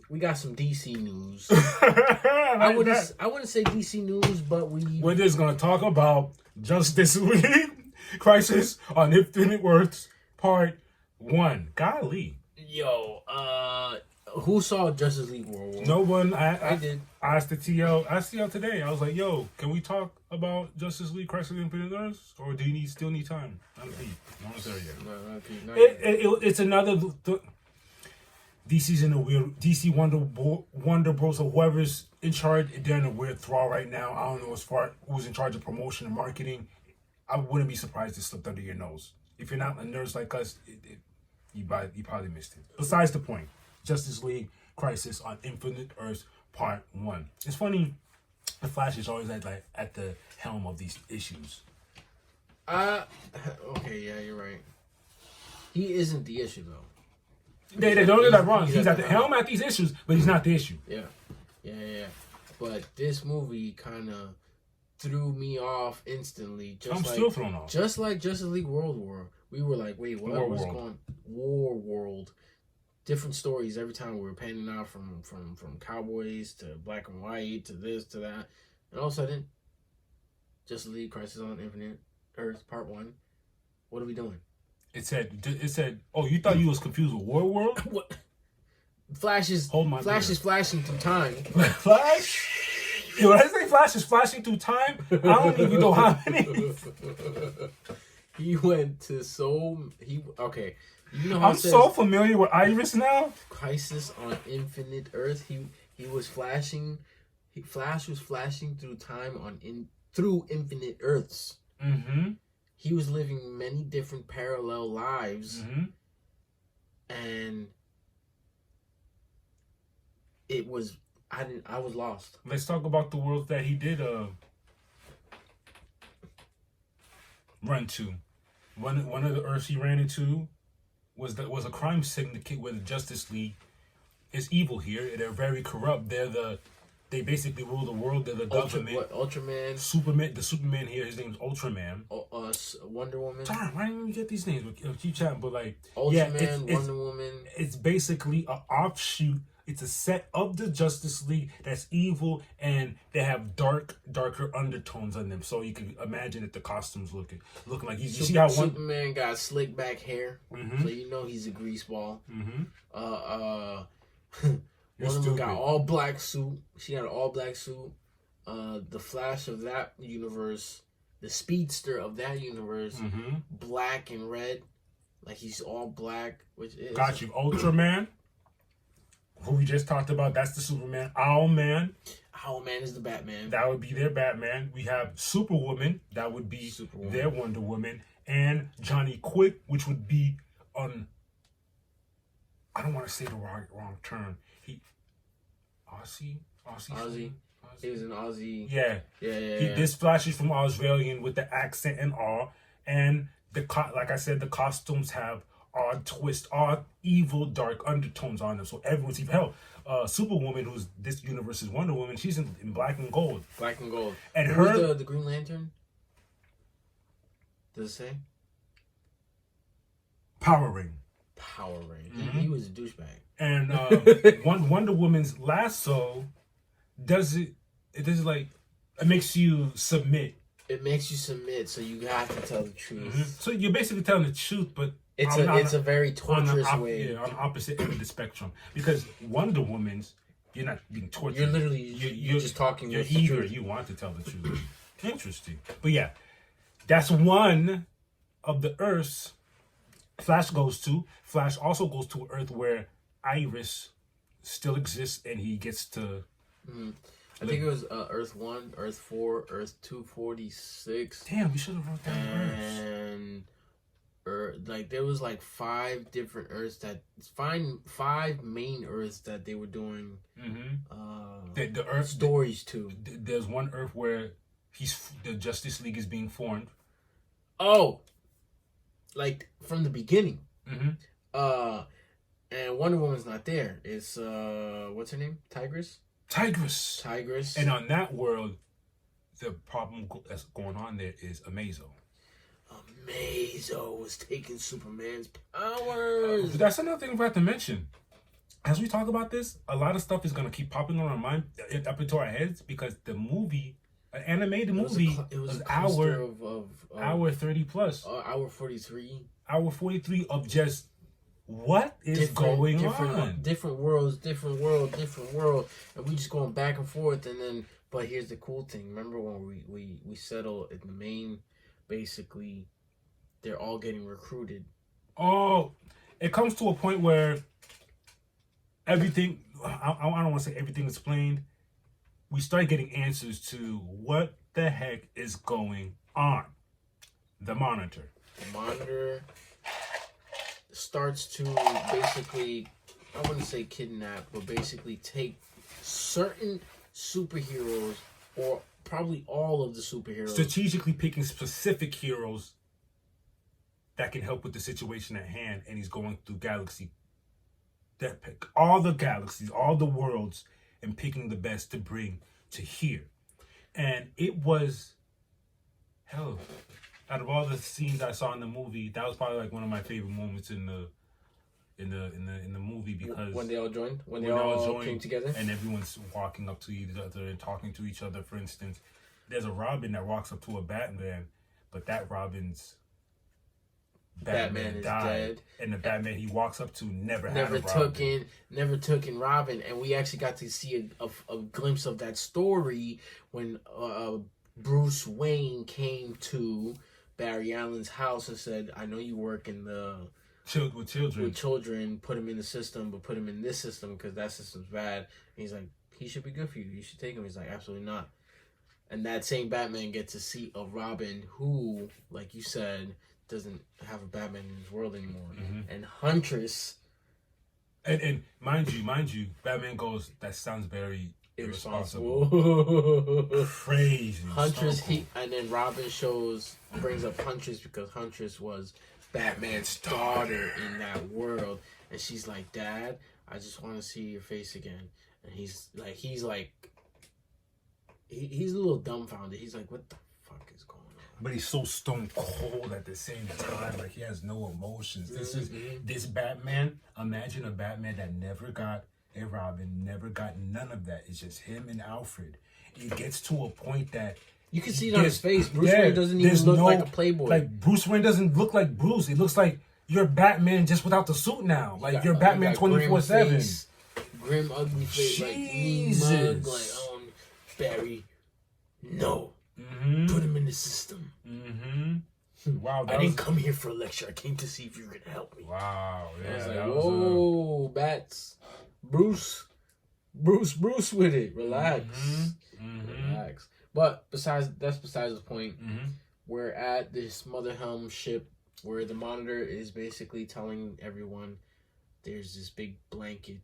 Speaker 3: We got some DC news. I wouldn't say DC news, but we're
Speaker 2: just gonna talk about Justice League Crisis on Infinite Earths Part 1. Golly.
Speaker 3: Yo, who saw Justice League World War?
Speaker 2: No one. I
Speaker 3: did.
Speaker 2: I asked the TL. I asked TL today. I was like, "Yo, can we talk about Justice League Crisis on Infinite Earths, or do you still need time?" I'm there yet. It's another. DC's in a weird. DC Wonder Bros. Or whoever's in charge, they're in a weird thrall right now. I don't know as far who's in charge of promotion and marketing. I wouldn't be surprised it slipped under your nose. If you're not a nerd like us, you probably missed it. Besides the point, Justice League Crisis on Infinite Earths Part 1. It's funny, the Flash is always at the helm of these issues.
Speaker 3: Okay, yeah, you're right. He isn't the issue though.
Speaker 2: They don't get that wrong. He's at the helm at these issues, but he's not the issue.
Speaker 3: Yeah. But this movie kind of threw me off instantly.
Speaker 2: Still thrown off.
Speaker 3: Just like Justice League World War. We were like, wait, what? What's going? War World. Different stories every time we were panning out from cowboys to black and white to this to that, and all of a sudden, Justice League Crisis on Infinite Earth Part 1. What are we doing?
Speaker 2: It said. Oh, you thought you was confused with War World?
Speaker 3: What? Flash is flashing through time.
Speaker 2: Flash? Yo, when I say Flash is flashing through time, I don't even know how many.
Speaker 3: He went to okay. You know how
Speaker 2: I'm so familiar with Iris now.
Speaker 3: Crisis on Infinite Earth. He was flashing. Flash was flashing through time through Infinite Earths.
Speaker 2: Mm-hmm.
Speaker 3: He was living many different parallel lives, and it was I was lost.
Speaker 2: Let's talk about the world that he did run to. One of the Earths he ran into was a crime syndicate where the Justice League is evil here. They're very corrupt. They basically rule the world. They're the government.
Speaker 3: What, Ultraman?
Speaker 2: Superman. The Superman here, his name's Ultraman.
Speaker 3: Wonder Woman.
Speaker 2: Darn, why didn't we get these names? We'll keep chatting, but like
Speaker 3: Ultraman, Wonder Woman.
Speaker 2: It's basically an offshoot. It's a set of the Justice League that's evil, and they have darker undertones on them. So you can imagine that the costumes looking like you see how
Speaker 3: Superman got slick back hair, so you know he's a greaseball. Wonder Woman got all black suit. She had an all black suit. The Flash of that universe, the Speedster of that universe, black and red, like he's all black. Which is
Speaker 2: got you, Ultraman. Who we just talked about, that's the Superman. Owlman.
Speaker 3: Owlman is the Batman.
Speaker 2: That would be their Batman. We have Superwoman. That would be their Wonder Woman. And Johnny Quick, which would be on... I don't want to say the wrong term. Aussie?
Speaker 3: He was an Aussie.
Speaker 2: Yeah. This Flash is from Australian with the accent and all. And like I said, the costumes have odd twists, odd evil, dark undertones on them. So everyone's evil. Hell, Superwoman, who's this universe's Wonder Woman, she's in black and gold.
Speaker 3: Black and gold.
Speaker 2: And
Speaker 3: Who's the Green Lantern? Does it say?
Speaker 2: Power Ring.
Speaker 3: Power Ring. He was a douchebag.
Speaker 2: And Wonder Woman's lasso does it makes you submit.
Speaker 3: It makes you submit, so you have to tell the truth.
Speaker 2: Mm-hmm. So you're basically telling the truth, but
Speaker 3: it's a very torturous way.
Speaker 2: Yeah, on the opposite end of the spectrum. Because Wonder Woman's, you're not being tortured.
Speaker 3: You're literally you're just talking.
Speaker 2: You're eager. You want to tell the truth. Interesting. But yeah, that's one of the Earths Flash goes to. Flash also goes to an Earth where Iris still exists, and he gets to.
Speaker 3: I think it was Earth 1, Earth 4, Earth 246.
Speaker 2: Damn, we should have wrote down Earths.
Speaker 3: And like there was like 5 different Earths five main Earths that they were doing.
Speaker 2: The Earth
Speaker 3: stories to.
Speaker 2: There's one Earth where the Justice League is being formed.
Speaker 3: Oh, like from the beginning. And Wonder Woman's not there. It's what's her name? Tigress. And on that world, the problem that's going on there is Amazo. Amazo was taking Superman's powers.
Speaker 2: That's another thing we have to mention. As we talk about this, a lot of stuff is going to keep popping on our mind, up into our heads, because the movie, an animated movie, was hour 30 plus.
Speaker 3: Hour 43.
Speaker 2: Hour 43 of just what is going on?
Speaker 3: Different world. And we just going back and forth. And then, but here's the cool thing. Remember when we settle in the main, basically, they're all getting recruited.
Speaker 2: Oh, it comes to a point where everything, I don't want to say everything is explained. We start getting answers to what the heck is going on. The Monitor starts to basically, I wouldn't say kidnap, but basically take certain superheroes, or probably all of the superheroes. Strategically picking specific heroes that can help with the situation at hand, and he's going through all the galaxies, all the worlds, and picking the best to bring to here. And it was, hell, out of all the scenes I saw in the movie, that was probably like one of my favorite moments in the movie, because
Speaker 3: when they all joined, when they all came together,
Speaker 2: and everyone's walking up to each other and talking to each other. For instance, there's a Robin that walks up to a Batman, but that Robin's Batman is dead, and the Batman he walks up to never took in Robin. And we actually got to see a glimpse of that story when Bruce Wayne came to Barry Allen's house and said, "I know you work in the with children. Put him in the system, but put him in this system because that system's bad." And he's like, "He should be good for you. You should take him." He's like, "Absolutely not." And that same Batman gets to see a Robin who, like you said, doesn't have a Batman in his world anymore. And Huntress, and mind you, Batman goes, "That sounds very irresponsible." Crazy.
Speaker 3: Huntress, and then Robin brings up Huntress because Huntress was Batman's daughter in that world, and she's like, "Dad, I just want to see your face again." And he's a little dumbfounded. He's like, "What the fuck is going on?"
Speaker 2: But he's so stone cold at the same time. Like, he has no emotions. This Batman. Imagine a Batman that never got a Robin, never got none of that. It's just him and Alfred. It gets to a point that
Speaker 3: you can see it on his face. Bruce Wayne doesn't even look like a playboy.
Speaker 2: Like, Bruce Wayne doesn't look like Bruce. It looks like you're Batman just without the suit now. Like, you're Batman 24/7.
Speaker 3: Grim, ugly face.
Speaker 2: Jesus.
Speaker 3: Like, mean mug. Like, Barry, no. Put him in the system.
Speaker 2: Wow,
Speaker 3: I didn't come here for a lecture. I came to see if you were gonna help me.
Speaker 2: Wow, yeah.
Speaker 3: I was like, whoa, Bats, Bruce with it. Relax, relax. But that's besides the point. We're at this Mother Helm ship where the Monitor is basically telling everyone there's this big blanket,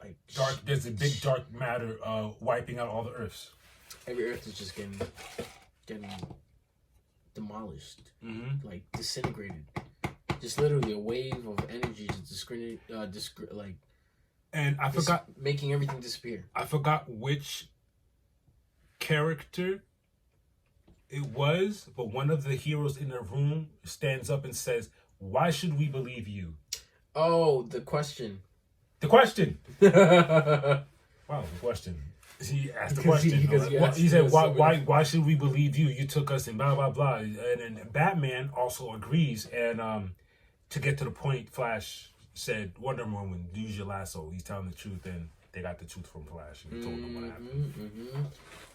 Speaker 3: like
Speaker 2: there's a big dark matter wiping out all the Earths.
Speaker 3: Every Earth is just getting demolished,
Speaker 2: Mm-hmm.
Speaker 3: like disintegrated. Just literally a wave of energy just
Speaker 2: And I forgot.
Speaker 3: making everything disappear.
Speaker 2: I forgot which character it was, but one of the heroes in the room stands up and says, "Why should we believe you?"
Speaker 3: Oh, the question.
Speaker 2: The question. Wow, the question. He asked the question. He said, "Why should we believe you? You took us and blah blah blah." And then Batman also agrees. And to get to the point, Flash said, "Wonder Woman, use your lasso." He's telling the truth, and they got the truth from Flash. And he told them what happened.
Speaker 3: Mm-hmm.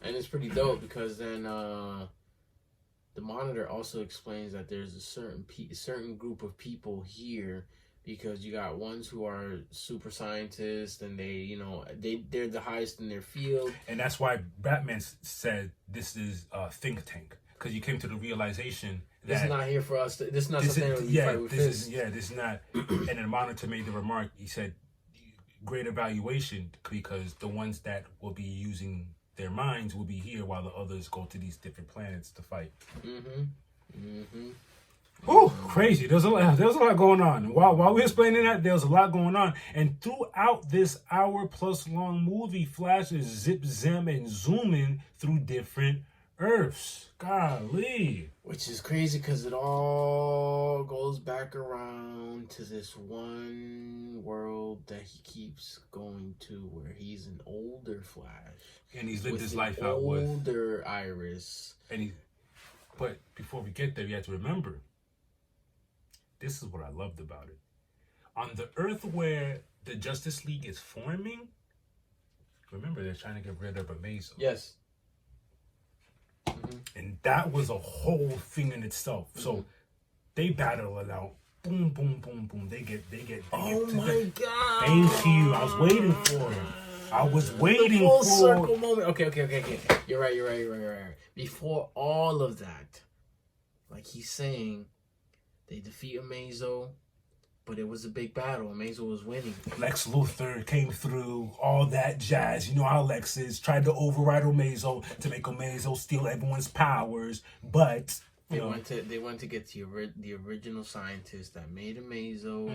Speaker 3: And it's pretty dope because then the Monitor also explains that there's a certain group of people here. Because you got ones who are super scientists and they're the highest in their field.
Speaker 2: And that's why Batman said this is a think tank. Because you came to the realization that
Speaker 3: this is not here for us. This is not something that we fight with fists.
Speaker 2: This is not. And then the Monitor made the remark. He said, great evaluation, because the ones that will be using their minds will be here while the others go to these different planets to fight. Whew, crazy. There's a lot going on. While we're explaining that, there's a lot going on. And throughout this hour-plus long movie, Flash is zip, zam, and zooming through different Earths. Golly.
Speaker 3: Which is crazy because it all goes back around to this one world that he keeps going to where he's an older Flash.
Speaker 2: And he's lived his life out with
Speaker 3: older Iris.
Speaker 2: But before we get there, you have to remember, this is what I loved about it. On the Earth where the Justice League is forming, remember they're trying to get rid of Amazo.
Speaker 3: Yes.
Speaker 2: And that was a whole thing in itself. So they battle it out. Boom, boom, boom, boom. They get.
Speaker 3: Oh my God!
Speaker 2: Thank you. I was waiting for it. I was waiting
Speaker 3: the full
Speaker 2: for
Speaker 3: circle moment. Okay. You're right. Before all of that, like he's saying, they defeat Amazo, but it was a big battle. Amazo was winning.
Speaker 2: Lex Luthor came through, all that jazz. You know how Lex is. Tried to override Amazo to make Amazo steal everyone's powers, but
Speaker 3: they went to get the original scientist that made Amazo,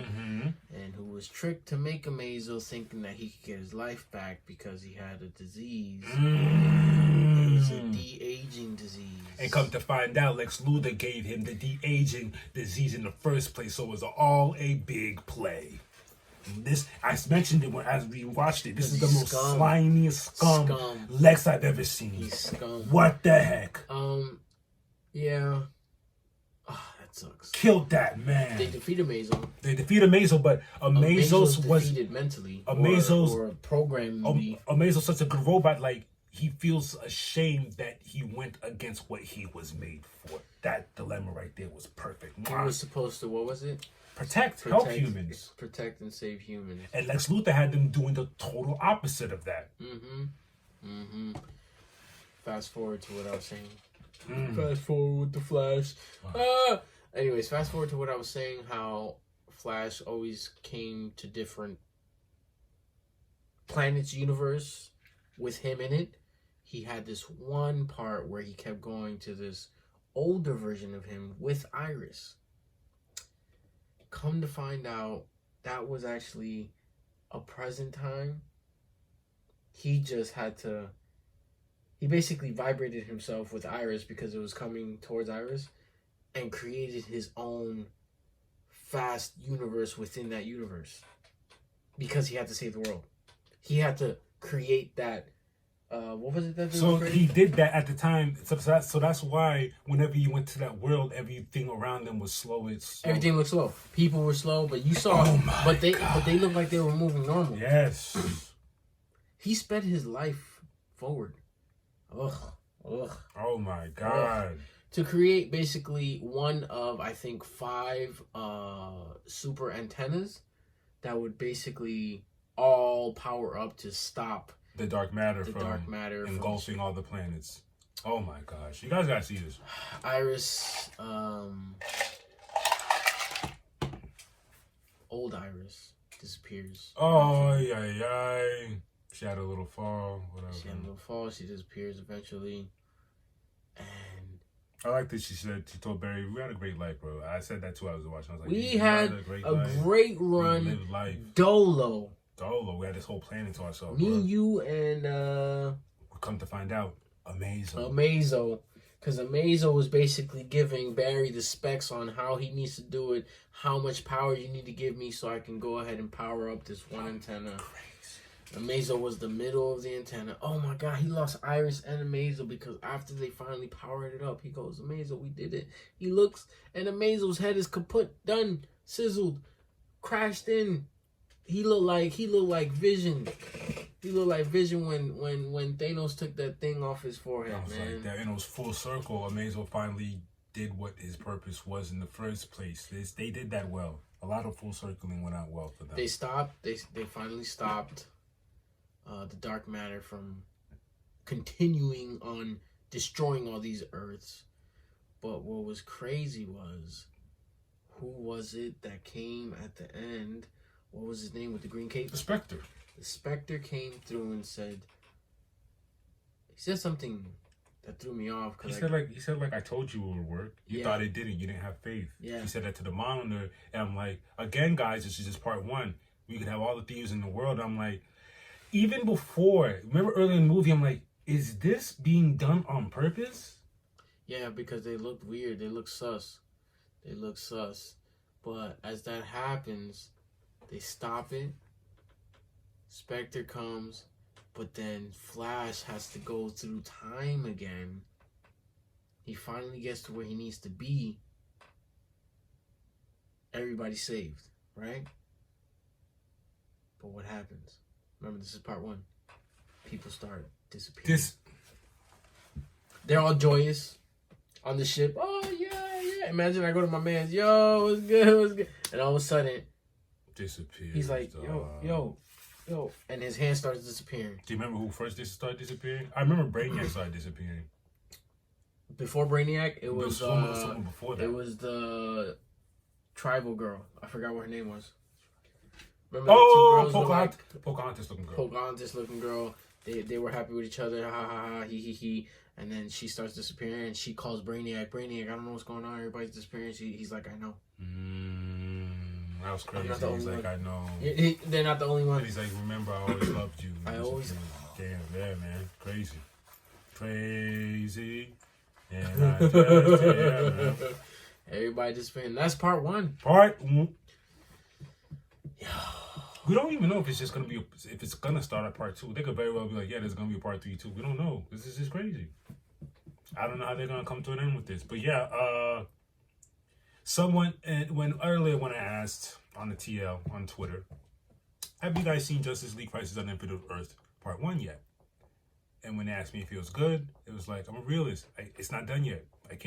Speaker 3: and who was tricked to make Amazo, thinking that he could get his life back because he had a disease. It was a de-aging disease.
Speaker 2: And come to find out, Lex Luthor gave him the de-aging disease in the first place, so it was all a big play. This, I mentioned it as we watched it. This is the most slimiest scum Lex I've ever seen.
Speaker 3: He's scum.
Speaker 2: What the heck?
Speaker 3: Yeah. Oh, that sucks.
Speaker 2: Killed that man.
Speaker 3: They defeated Amazo.
Speaker 2: But Amazo's was
Speaker 3: defeated mentally.
Speaker 2: Amazo's
Speaker 3: or programmed.
Speaker 2: Amazo's such a good robot. Like, he feels ashamed that he went against what he was made for. That dilemma right there was perfect.
Speaker 3: He was supposed to, what was it?
Speaker 2: Protect, help humans.
Speaker 3: Protect and save humans.
Speaker 2: And Lex Luthor had them doing the total opposite of that.
Speaker 3: Fast forward to what I was saying. Fast forward with the Flash. Anyways, fast forward to what I was saying, how Flash always came to different planets, universe, with him in it. He had this one part where he kept going to this older version of him with Iris. Come to find out, that was actually a present time. He just had to... He basically vibrated himself with Iris because it was coming towards Iris and created his own fast universe within that universe because he had to save the world. He had to create that. What was it that?
Speaker 2: So he did that at the time. So that's why whenever you went to that world, everything around them was slow.
Speaker 3: Everything looked slow. People were slow, but you saw. But they looked like they were moving normal.
Speaker 2: Yes.
Speaker 3: He sped his life forward. Ugh.
Speaker 2: Oh my God.
Speaker 3: To create basically one of, I think, 5 super antennas that would basically all power up to stop
Speaker 2: the dark matter from engulfing all the planets. Oh my gosh. You guys gotta see this.
Speaker 3: Iris, old Iris disappears.
Speaker 2: Oh, yeah. She had a little fall, whatever.
Speaker 3: She disappears eventually. And
Speaker 2: I like that she told Barry, we had a great life, bro. I said that 2 hours of watching. I was like,
Speaker 3: We had a great run.
Speaker 2: We lived life.
Speaker 3: Dolo.
Speaker 2: We had this whole planet to ourselves.
Speaker 3: Me,
Speaker 2: bro.
Speaker 3: you, and
Speaker 2: Come to find out, Amazo.
Speaker 3: Because Amazo was basically giving Barry the specs on how he needs to do it, how much power you need to give me so I can go ahead and power up this one antenna. Amazo was the middle of the antenna. Oh my god, he lost Iris and Amazo because after they finally powered it up, he goes, Amazo, we did it. He looks, and Amazo's head is kaput, done, sizzled, crashed in. He looked like Vision. He looked like Vision when Thanos took that thing off his forehead,
Speaker 2: I was
Speaker 3: man.
Speaker 2: like that, and it was full circle. Amazo finally did what his purpose was in the first place. They did that well. A lot of full circling went out well for them.
Speaker 3: They stopped. They finally stopped the dark matter from continuing on destroying all these Earths. But what was crazy was, who was it that came at the end? What was his name with the green cape?
Speaker 2: The Spectre.
Speaker 3: The Spectre came through and said, he said something that threw me off.
Speaker 2: He said like I told you it would work. You thought it didn't. You didn't have faith.
Speaker 3: Yeah.
Speaker 2: He said that to the monitor, and I'm like, again, guys, this is just part one. We could have all the thieves in the world. I'm like, even before, remember earlier in the movie, I'm like, is this being done on purpose?
Speaker 3: Yeah, because they looked weird. They look sus. But as that happens, they stop it. Spectre comes, but then Flash has to go through time again. He finally gets to where he needs to be. Everybody's saved, right? But what happens? Remember, this is part one. People start disappearing. They're all joyous on the ship. Oh, yeah. Imagine I go to my man's, yo, what's good? And all of a sudden,
Speaker 2: disappears.
Speaker 3: He's like, yo. And his hand starts disappearing.
Speaker 2: Do you remember who first started disappearing? I remember Brainiac started disappearing.
Speaker 3: Before Brainiac, it was
Speaker 2: someone before that.
Speaker 3: It was the tribal girl. I forgot what her name was.
Speaker 2: Remember Pocahontas looking girl.
Speaker 3: Pocahontas looking girl. They were happy with each other. Ha ha ha. He. And then she starts disappearing. And she calls Brainiac. Brainiac, I don't know what's going on. Everybody's disappearing. He's like, I know.
Speaker 2: That was crazy. He's like, I know.
Speaker 3: They're not the only one.
Speaker 2: And he's like, remember, I always loved you. Damn, yeah, man. Crazy. Yeah, man.
Speaker 3: Everybody disappearing. That's part one.
Speaker 2: We don't even know if it's just gonna be if it's gonna start at part two. They could very well be like, yeah, there's gonna be a part 3 too. We don't know. This is just crazy. I don't know how they're gonna come to an end with this, but yeah. Someone when I asked on the TL on Twitter, have you guys seen Justice League Crisis on Infinite Earth Part 1 yet? And when they asked me if it was good, it was like, I'm a realist. It's not done yet. I'd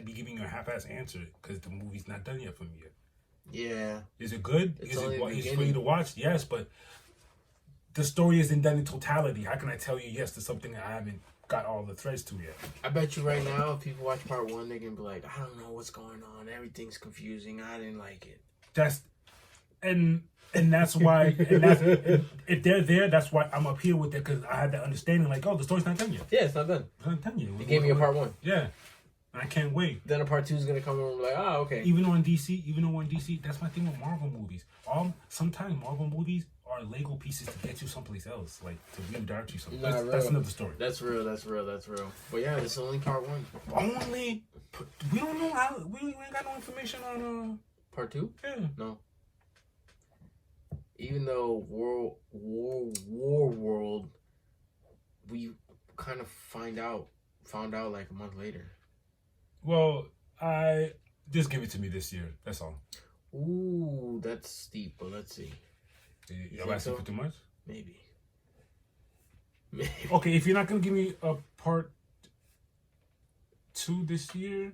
Speaker 2: be giving you a half-ass answer because the movie's not done yet for me yet.
Speaker 3: Yeah.
Speaker 2: Is it good?
Speaker 3: Is
Speaker 2: it for you to watch? Yes, but the story isn't done in totality. How can I tell you yes to something that I haven't got all the threads to yet?
Speaker 3: I bet you right now, if people watch part 1, they can be like, I don't know what's going on. Everything's confusing. I didn't like it.
Speaker 2: And that's why, if they're there, that's why I'm up here with it, because I had that understanding, like, oh, the story's not done yet.
Speaker 3: Yeah, it's not done.
Speaker 2: It's not done yet.
Speaker 3: They gave me a part 1.
Speaker 2: Yeah. And I can't wait.
Speaker 3: Then a part 2 is going to come and we're like, oh, okay.
Speaker 2: Even though in DC, that's my thing with Marvel movies. Sometimes Marvel movies are Lego pieces to get you someplace else, like to redirect you something. That's another story.
Speaker 3: That's real. But yeah, this is only part 1.
Speaker 2: We don't know how, we ain't got no information on,
Speaker 3: part 2?
Speaker 2: Yeah.
Speaker 3: No. Even though World, we kind of found out like a month later.
Speaker 2: Well, I just give it to me this year. That's all.
Speaker 3: Ooh, that's steep, but let's see.
Speaker 2: You asking for too much?
Speaker 3: Maybe.
Speaker 2: Okay, if you're not gonna give me a part 2 this year,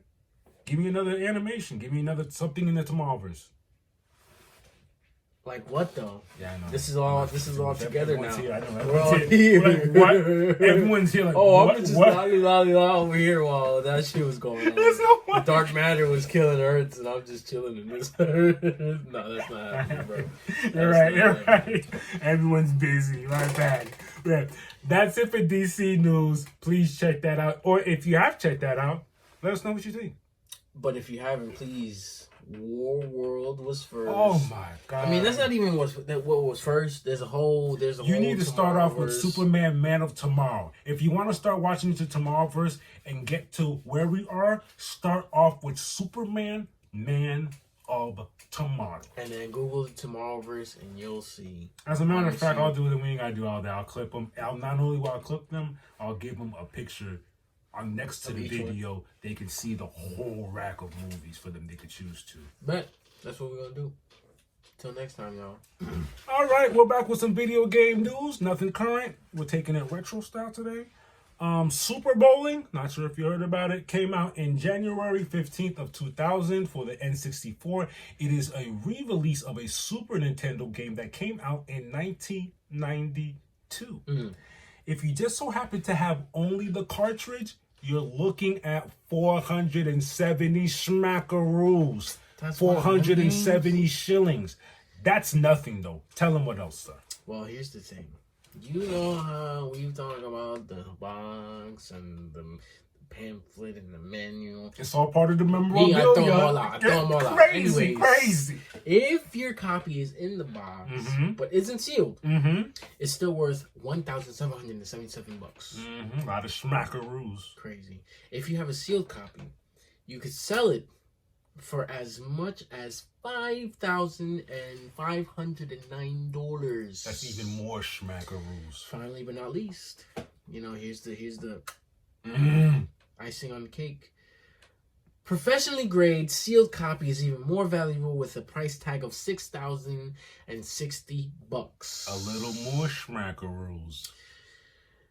Speaker 2: give me another animation. Give me another something in the Tomorrowverse.
Speaker 3: Like what though?
Speaker 2: Yeah, I know.
Speaker 3: This is all together now.
Speaker 2: Here. I know.
Speaker 3: We're all here.
Speaker 2: Like, what? Everyone's here. Like,
Speaker 3: oh,
Speaker 2: what?
Speaker 3: I'm just
Speaker 2: what?
Speaker 3: lolly over here while that shit was going on. The dark matter was killing Earths, and I'm just chilling in this. No, that's not happening, bro.
Speaker 2: You're right. Everyone's busy. Right back. Yeah. That's it for DC news. Please check that out. Or if you have checked that out, Let us know what you think.
Speaker 3: But if you haven't, please. War World was first.
Speaker 2: Oh my god!
Speaker 3: I mean, that's not even what was first. There's a whole.
Speaker 2: You need to start off with Superman, Man of Tomorrow. If you want to start watching to Tomorrowverse and get to where we are, start off with Superman, Man of Tomorrow.
Speaker 3: And then Google the Tomorrowverse and you'll see.
Speaker 2: As a matter of fact, I'll do it. We ain't gotta do all that. I'll clip them. Not only will I clip them, I'll give them a picture on next to the video. They can see the whole rack of movies for them they could choose to.
Speaker 3: But that's what we're gonna do. Till next time, y'all.
Speaker 2: All right, we're back with some video game news. Nothing current. We're taking it retro style today. Super Bowling, not sure if you heard about it, came out in January 15th of 2000 for the N64. It is a re-release of a Super Nintendo game that came out in 1992. If you just so happen to have only the cartridge, you're looking at 470 smackaroos. That's 470 shillings. That's nothing, though. Tell them what else, sir.
Speaker 3: Well, here's the thing. You know how we've talked about the box and the pamphlet and the manual.
Speaker 2: It's all part of the memorabilia.
Speaker 3: Yeah, I throw them all out.
Speaker 2: Crazy, crazy.
Speaker 3: If your copy is in the box but isn't sealed, it's still worth $1,777.
Speaker 2: A lot of smackaroos.
Speaker 3: Crazy. If you have a sealed copy, you could sell it for as much as $5,509.
Speaker 2: That's even more smackaroos.
Speaker 3: Finally, but not least, here's the icing on the cake. Professionally grade sealed copy is even more valuable with a price tag of $6,060.
Speaker 2: A little more smackaroos.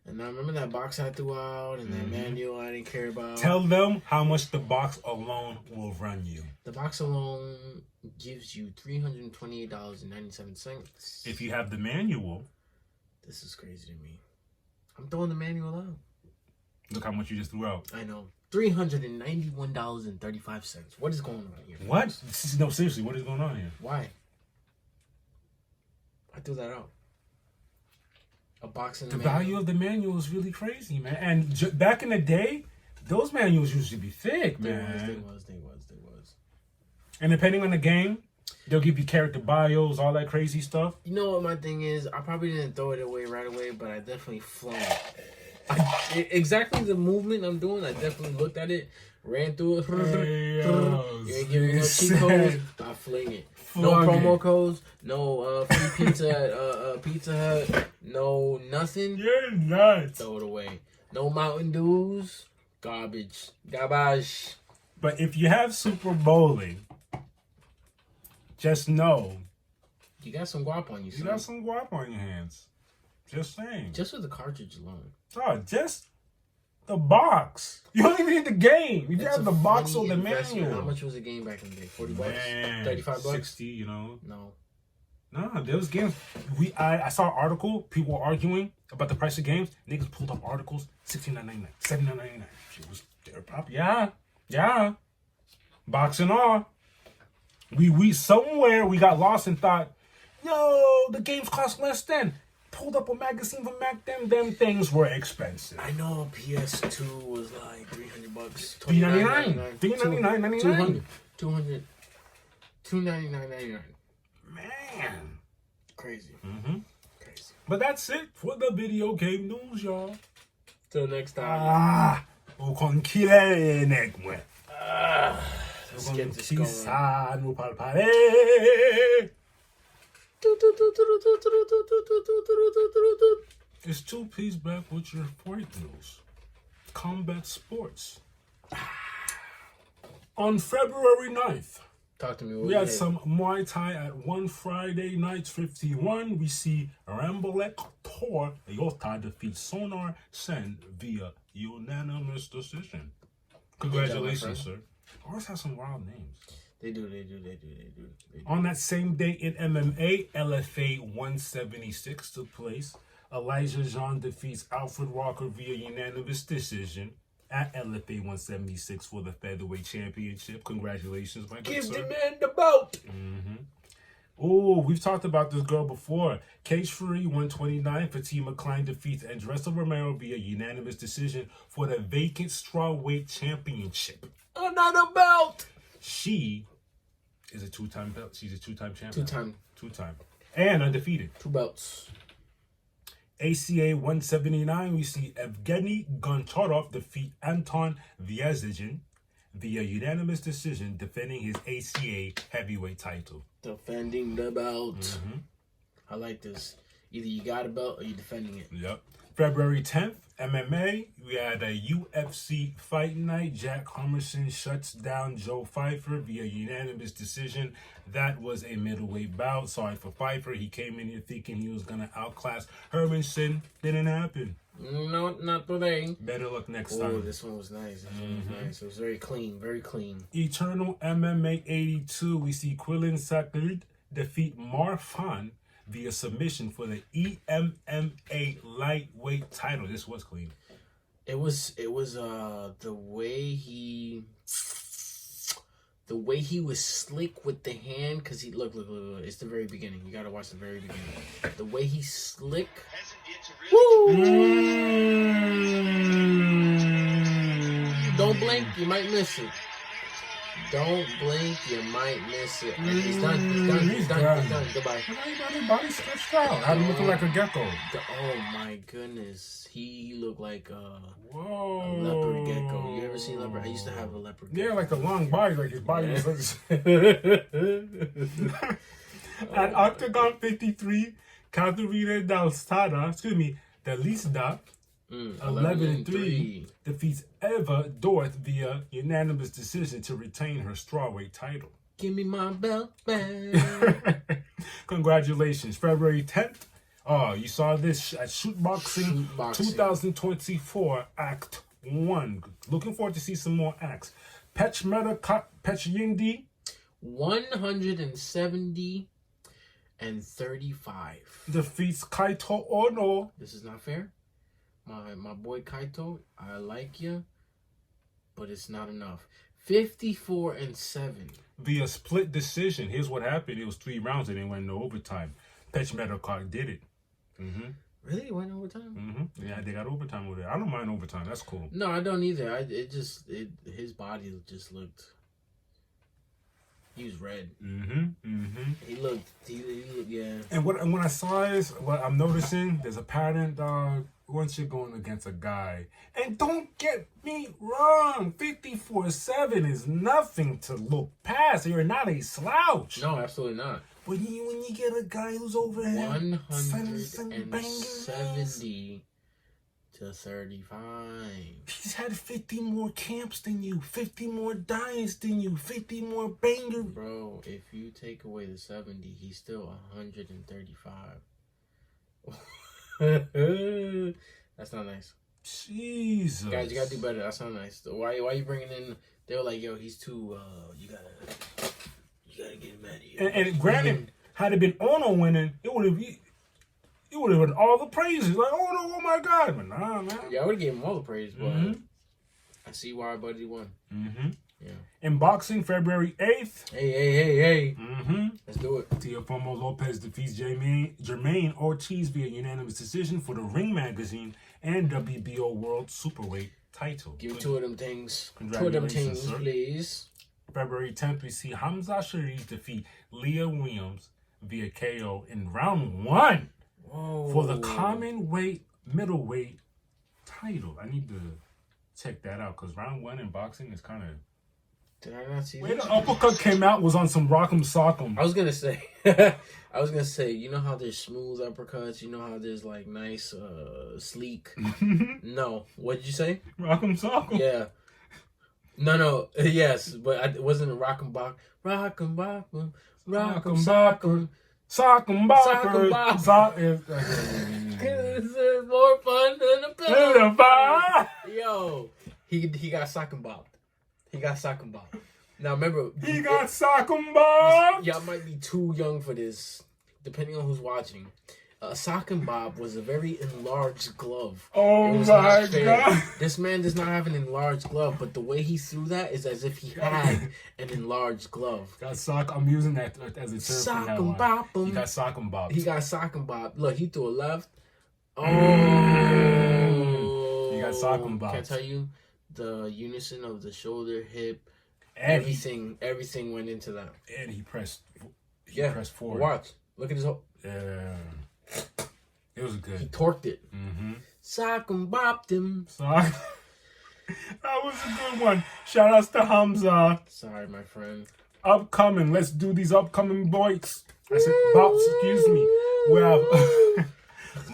Speaker 3: And I remember that box I threw out and that manual I didn't care about.
Speaker 2: Tell them how much the box alone will run you.
Speaker 3: The box alone gives you $328.97.
Speaker 2: If you have the manual.
Speaker 3: This is crazy to me. I'm throwing the manual out.
Speaker 2: Look how much you just threw out.
Speaker 3: I know. $391.35. What is going on here?
Speaker 2: What? No, seriously, what is going on here?
Speaker 3: Why? I threw that out. A box in the
Speaker 2: value of the manual is really crazy, man. And back in the day, those manuals used to be thick, man.
Speaker 3: They was.
Speaker 2: And depending on the game, they'll give you character bios, all that crazy stuff.
Speaker 3: You know what my thing is? I probably didn't throw it away right away, but I definitely flung it. Exactly the movement I'm doing, I definitely looked at it, ran through it. You ain't giving me no cheat codes, I fling it. No promo codes, no free pizza at Pizza Hut, no nothing.
Speaker 2: You're nuts.
Speaker 3: Throw it away. No Mountain Dews, garbage.
Speaker 2: But if you have Super Bowling, just know
Speaker 3: you got some guap on you.
Speaker 2: You got some guap on your hands. Just saying.
Speaker 3: Just with the cartridge alone.
Speaker 2: Oh, just the box. You don't even need the game. You have the box or the manual.
Speaker 3: How much was the game back in the day? $40? $35?
Speaker 2: 60,
Speaker 3: No.
Speaker 2: No, there was games. I saw an article, people were arguing about the price of games. Niggas pulled up articles, $69.99, $79.99. Shit was popular. Yeah. Box and all. We somewhere we got lost and thought, yo, the games cost less than. Pulled up a magazine from back then. Them things were expensive.
Speaker 3: I know PS2 was like $300.
Speaker 2: $399. $399.99.
Speaker 3: $299.99.
Speaker 2: Man.
Speaker 3: Crazy. Crazy.
Speaker 2: But that's it for the video game news, y'all.
Speaker 3: Till next time. Let's get this going.
Speaker 2: It's 2P's back with your fight news. Combat sports. On February 9th,
Speaker 3: talk to me.
Speaker 2: We had some Muay Thai at One Friday Nights 51. We see Rambolek Tor Yota defeat Sonar Sen via unanimous decision. Congratulations, sir. Always have some wild names.
Speaker 3: They do.
Speaker 2: On that same day in MMA, LFA 176 took place. Elijah Jean defeats Alfred Walker via unanimous decision at LFA 176 for the featherweight championship. Congratulations, my good sir.
Speaker 3: Give the man the belt.
Speaker 2: Oh, we've talked about this girl before. Cage Fury 129. Fatima Klein defeats Andressa Romero via unanimous decision for the vacant strawweight championship.
Speaker 3: Another belt.
Speaker 2: She is a two-time belt. She's a two-time champion. Two-time. And undefeated.
Speaker 3: 2 belts.
Speaker 2: ACA 179, we see Evgeny Goncharov defeat Anton Vyazigin via unanimous decision, defending his ACA heavyweight title.
Speaker 3: Defending the belt. I like this. Either you got a belt or you're defending it.
Speaker 2: Yep. February 10th, MMA, we had a UFC fight night. Jack Hummerson shuts down Joe Pfeiffer via unanimous decision. That was a middleweight bout. Sorry for Pfeiffer. He came in here thinking he was going to outclass Hermanson. Didn't happen.
Speaker 3: No, not today.
Speaker 2: Better luck next
Speaker 3: Oh,
Speaker 2: time.
Speaker 3: this one was nice. This one was nice. It was very clean. Very clean.
Speaker 2: Eternal MMA 82, we see Quillen Sakard defeat Marfan via submission for the EMMA lightweight title. This was clean.
Speaker 3: It was the way he was slick with the hand, because he look, it's the very beginning. You gotta watch the very beginning. The way he's slick. Woo! Don't blink, you might miss it. Don't blink, you might miss it. And he's done. He's done. Goodbye.
Speaker 2: His body stretched out. How do you looking like a gecko?
Speaker 3: Oh my goodness. He looked like a
Speaker 2: Whoa.
Speaker 3: leopard gecko. You ever seen leopard? I used to have a leopard gecko.
Speaker 2: Yeah, like a long body. Like his body was like... At Octagon 53, Katarina Delisda, 11-3, defeats Eva Dorth via unanimous decision to retain her strawweight title.
Speaker 3: Give me my belt back.
Speaker 2: Congratulations. February 10th. Oh, you saw this at Shoot Boxing 2024, Act 1. Looking forward to see some more acts. Pechmeta Pechyindi.
Speaker 3: 170 and 35.
Speaker 2: Defeats Kaito Ono.
Speaker 3: This is not fair. My boy Kaito, I like you, but it's not enough. 54 and 7.
Speaker 2: Via split decision. Here's what happened. It was 3 rounds and it went no overtime. Pechmeta did it.
Speaker 3: Really? It went overtime?
Speaker 2: Yeah, they got overtime over there. I don't mind overtime. That's cool.
Speaker 3: No, I don't either. His body just looked. He was red. He looked, yeah.
Speaker 2: And when I saw this, what I'm noticing, there's a pattern, dog. Once you're going against a guy, and don't get me wrong, 54-7 is nothing to look past. You're not a slouch.
Speaker 3: No, absolutely not.
Speaker 2: When you get a guy who's over here,
Speaker 3: 170 to 35.
Speaker 2: He's had 50 more camps than you, 50 more diets than you, 50 more bangers.
Speaker 3: Bro, if you take away the 70, he's still 135. That's not nice.
Speaker 2: Jesus.
Speaker 3: Guys, you gotta do better. That's not nice. Why you bringing in... They were like, yo, he's too... You gotta get him out of here.
Speaker 2: And granted, had it been Ono winning, it would have been all the praises. Like, oh my God. But nah, man.
Speaker 3: Yeah, I would have given him all the praise, but I see why our buddy won. Yeah.
Speaker 2: In boxing, February 8th.
Speaker 3: Hey. Let's do it.
Speaker 2: Teofimo Lopez defeats Jermaine Ortiz via unanimous decision for the Ring Magazine and WBO World Superweight title.
Speaker 3: Give 2 of them things. 2 of them
Speaker 2: Congratulations,
Speaker 3: things,
Speaker 2: sir.
Speaker 3: please.
Speaker 2: February 10th, we see Hamza Sharif defeat Leah Williams via KO in round 1 for the common weight middleweight title. I need to check that out because round 1 in boxing is kind of...
Speaker 3: Did I not see
Speaker 2: Where
Speaker 3: that?
Speaker 2: the uppercut came out was on some rock'em sock'em.
Speaker 3: I was gonna say, you know how there's smooth uppercuts, you know how there's like nice, sleek. No, what did you say?
Speaker 2: Rock'em sock'em.
Speaker 3: Yeah. No, yes, but it wasn't a rock'em bop. Rock'em bop, rock'em sock'em.
Speaker 2: Sock'em
Speaker 3: Sock'em bop. This is more fun than a pillow. Yo, he got sock'em bopped. Now remember,
Speaker 2: He got sock'em bopped.
Speaker 3: y'all might be too young for this, depending on who's watching. a sock and bob was a very enlarged glove.
Speaker 2: Oh
Speaker 3: It was
Speaker 2: my
Speaker 3: not fair.
Speaker 2: god.
Speaker 3: This man does not have an enlarged glove, but the way he threw that is as if he had an enlarged glove.
Speaker 2: Got sock. I'm using that as a term
Speaker 3: Sock
Speaker 2: from now
Speaker 3: and
Speaker 2: on.
Speaker 3: bop
Speaker 2: He
Speaker 3: 'em.
Speaker 2: got sock and bob.
Speaker 3: He got sock and bob. Look, he threw a left. Oh,
Speaker 2: He got sock and bob.
Speaker 3: Can I tell you the unison of the shoulder, hip,
Speaker 2: And
Speaker 3: everything went into that.
Speaker 2: and he pressed forward.
Speaker 3: Watch. Look at his whole.
Speaker 2: Yeah. It was
Speaker 3: He
Speaker 2: good.
Speaker 3: torqued it.
Speaker 2: Mm-hmm.
Speaker 3: Sock and bopped him.
Speaker 2: Sock. That was a good one. Shout outs to Hamza.
Speaker 3: Sorry, my friend.
Speaker 2: Upcoming. Let's do these upcoming boys. I said bops, excuse me. We have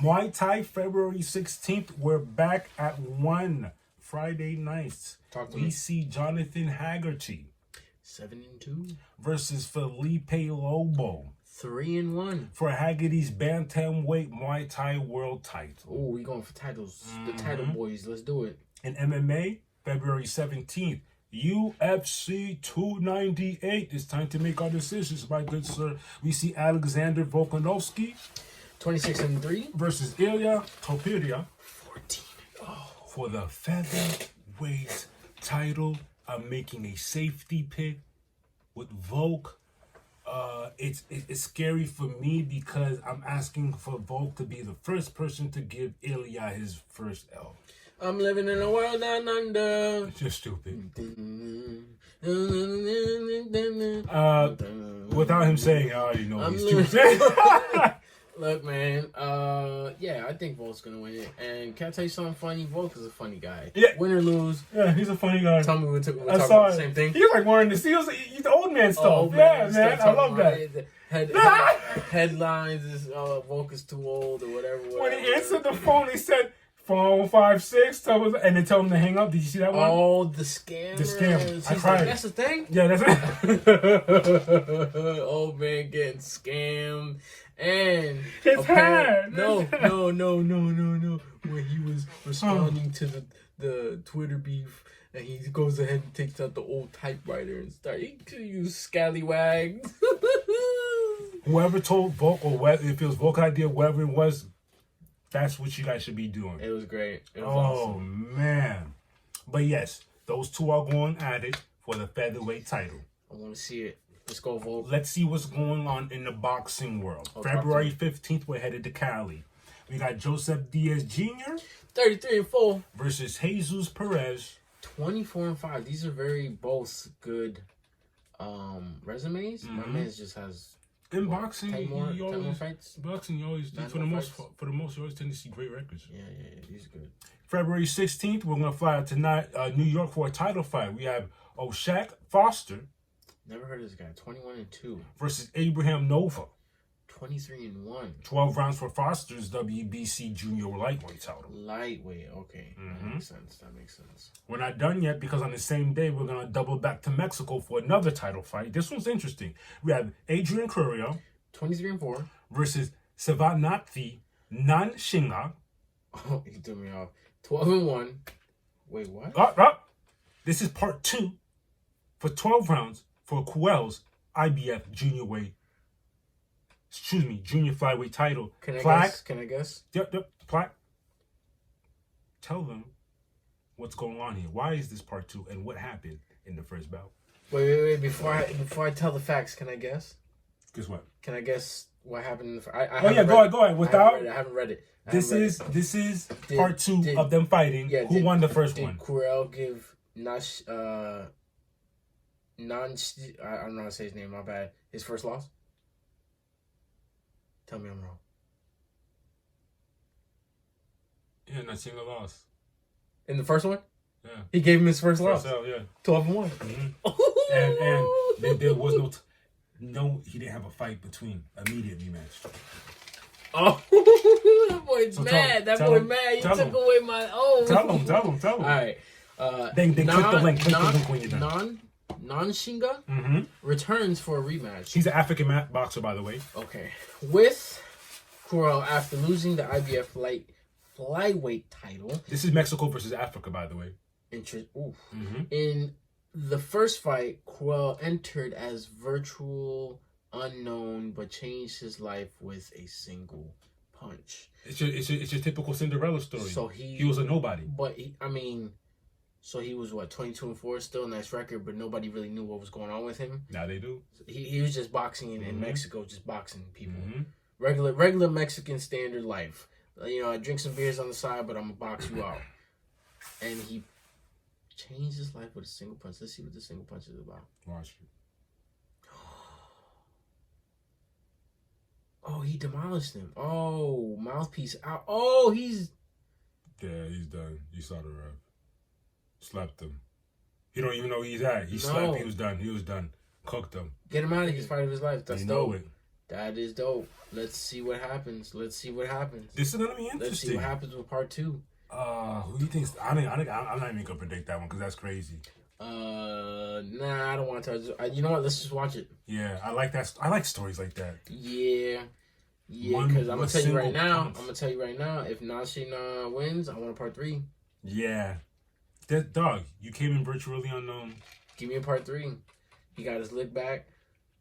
Speaker 2: Muay Thai February 16th. We're back at 1 Friday nights.
Speaker 3: Talk to
Speaker 2: We
Speaker 3: me.
Speaker 2: see Jonathan Haggerty
Speaker 3: 7-2.
Speaker 2: versus Felipe Lobo
Speaker 3: 3-1.
Speaker 2: for Haggerty's Bantamweight Muay Thai World title.
Speaker 3: Oh, we going for titles. The title boys. Let's do it.
Speaker 2: In MMA, February 17th, UFC 298. It's time to make our decisions, my good sir. We see Alexander Volkanovski
Speaker 3: 26-3.
Speaker 2: versus Ilya Topuria
Speaker 3: 14.
Speaker 2: for the featherweight title. I'm making a safety pick with Volk. It's scary for me because I'm asking for Volk to be the first person to give Ilya his first L.
Speaker 3: I'm living in a world down under.
Speaker 2: You're stupid.
Speaker 3: Without
Speaker 2: Without him saying, I already know
Speaker 3: I'm
Speaker 2: he's
Speaker 3: living-
Speaker 2: stupid.
Speaker 3: Look, man. Yeah, I think Volk's gonna win it. And can I tell you something funny? Volk is a funny guy.
Speaker 2: Yeah.
Speaker 3: Win or lose.
Speaker 2: Yeah, he's a funny guy.
Speaker 3: Tell me we're talking
Speaker 2: I saw
Speaker 3: about the
Speaker 2: it.
Speaker 3: same thing.
Speaker 2: He's like wearing the seals. He's the old man stuff.
Speaker 3: Oh,
Speaker 2: Yeah,
Speaker 3: stop
Speaker 2: man. I
Speaker 3: talking
Speaker 2: love
Speaker 3: about
Speaker 2: that.
Speaker 3: it. Headlines is Volk is too old or whatever.
Speaker 2: When he answered the phone, he said, phone 56, and they tell him to hang up. Did you see that one?
Speaker 3: Oh, the scammers.
Speaker 2: The scam.
Speaker 3: He's
Speaker 2: I
Speaker 3: like,
Speaker 2: cried.
Speaker 3: that's the thing?
Speaker 2: Yeah, that's it.
Speaker 3: Old man getting scammed. And
Speaker 2: His hand.
Speaker 3: No. When he was responding to the Twitter beef, and he goes ahead and takes out the old typewriter and starts. He could use scallywags.
Speaker 2: Whoever told Volk, or whether if it was Volk idea, whatever it was, that's what you guys should be doing.
Speaker 3: It was great. It was
Speaker 2: Oh,
Speaker 3: awesome.
Speaker 2: man. But yes, those two are going at it for the featherweight title.
Speaker 3: I want to see it. Let's go, Volk.
Speaker 2: Let's see what's going on in the boxing world.
Speaker 3: Oh,
Speaker 2: February 15th, we're headed to Cali. We got Joseph Diaz Jr.
Speaker 3: 33-4.
Speaker 2: versus Jesus Perez.
Speaker 3: 24-5. These are very both good resumes. My man just has
Speaker 2: In boxing,
Speaker 3: 10 more
Speaker 2: you always,
Speaker 3: fights.
Speaker 2: boxing, you always,
Speaker 3: 9
Speaker 2: for the
Speaker 3: more
Speaker 2: most,
Speaker 3: fights.
Speaker 2: for the most, you always tend to see great records.
Speaker 3: Yeah, he's good.
Speaker 2: February 16th, we're gonna fly out tonight, New York for a title fight. We have O'Shaq Foster
Speaker 3: Never heard of this guy. 21-2.
Speaker 2: versus Abraham Nova.
Speaker 3: 23-1.
Speaker 2: 12 rounds for Foster's WBC Junior Lightweight title.
Speaker 3: Lightweight. Okay. That makes sense.
Speaker 2: We're not done yet because on the same day, we're going to double back to Mexico for another title fight. This one's interesting. We have Adrian Courier
Speaker 3: 23-4.
Speaker 2: versus Sivanati Nanshinga.
Speaker 3: Oh, he threw me off. 12-1. Wait, what?
Speaker 2: This is part 2 for 12 rounds for Kuel's IBF junior flyweight title.
Speaker 3: Can I
Speaker 2: Plaque.
Speaker 3: guess? Can I guess?
Speaker 2: Yep. Plaque. Tell them what's going on here. Why is this part 2 and what happened in the first bout?
Speaker 3: Wait. Before I tell the facts, can I guess?
Speaker 2: Guess what?
Speaker 3: Can I guess what happened in the first?
Speaker 2: Go ahead. Without
Speaker 3: I haven't read it.
Speaker 2: this is part 2 of them fighting. Who won the first one?
Speaker 3: Did Kurel give Nash I don't know how to say his name, my bad. His first loss? Tell me I'm wrong.
Speaker 2: Yeah, Nanshinga lost.
Speaker 3: In the first one?
Speaker 2: Yeah.
Speaker 3: He gave him his first loss.
Speaker 2: First out, yeah.
Speaker 3: 12-1.
Speaker 2: And there was no, he didn't have a fight between immediate rematch.
Speaker 3: Oh, that boy's
Speaker 2: So
Speaker 3: mad.
Speaker 2: tell
Speaker 3: That boy
Speaker 2: him.
Speaker 3: mad. You
Speaker 2: Tell
Speaker 3: took
Speaker 2: him.
Speaker 3: away my
Speaker 2: Tell him.
Speaker 3: All right.
Speaker 2: Then click the link. Click the link when you're done.
Speaker 3: Nanshinga returns for a rematch.
Speaker 2: He's an African boxer, by the way.
Speaker 3: Okay. With Kurel after losing the IBF flyweight title.
Speaker 2: This is Mexico versus Africa, by the way.
Speaker 3: In the first fight, Kurel entered as virtual unknown, but changed his life with a single punch.
Speaker 2: It's your typical Cinderella story.
Speaker 3: So
Speaker 2: he was a nobody.
Speaker 3: But so he was what 22-4, still a nice record, but nobody really knew what was going on with him.
Speaker 2: Now they do.
Speaker 3: He was just boxing in Mexico, just boxing people.
Speaker 2: Mm-hmm.
Speaker 3: Regular Mexican standard life. You know, I drink some beers on the side, but I'm gonna box you out. And he changed his life with a single punch. Let's see what the single punch is about.
Speaker 2: Watch it.
Speaker 3: Oh, he demolished him. Oh, mouthpiece out. Oh, he's
Speaker 2: done. You saw the ref. Slapped him. He don't even know where he's at. He slapped. He was done. He was done. Cooked him.
Speaker 3: Get him out of here. He's fight of his life. That's dope.
Speaker 2: It.
Speaker 3: That is dope. Let's see what happens.
Speaker 2: This is gonna be interesting.
Speaker 3: Let's see what happens with part 2.
Speaker 2: Who do you think? I'm not even gonna predict that one because that's crazy.
Speaker 3: Nah, I don't want to tell you. You know what? Let's just watch it.
Speaker 2: Yeah, I like that. I like stories like that.
Speaker 3: Yeah, because I'm gonna tell you right now. If Nashina wins, I want a part 3.
Speaker 2: Yeah, that dog. You came in virtually unknown.
Speaker 3: Give me a part 3. He got his lick back.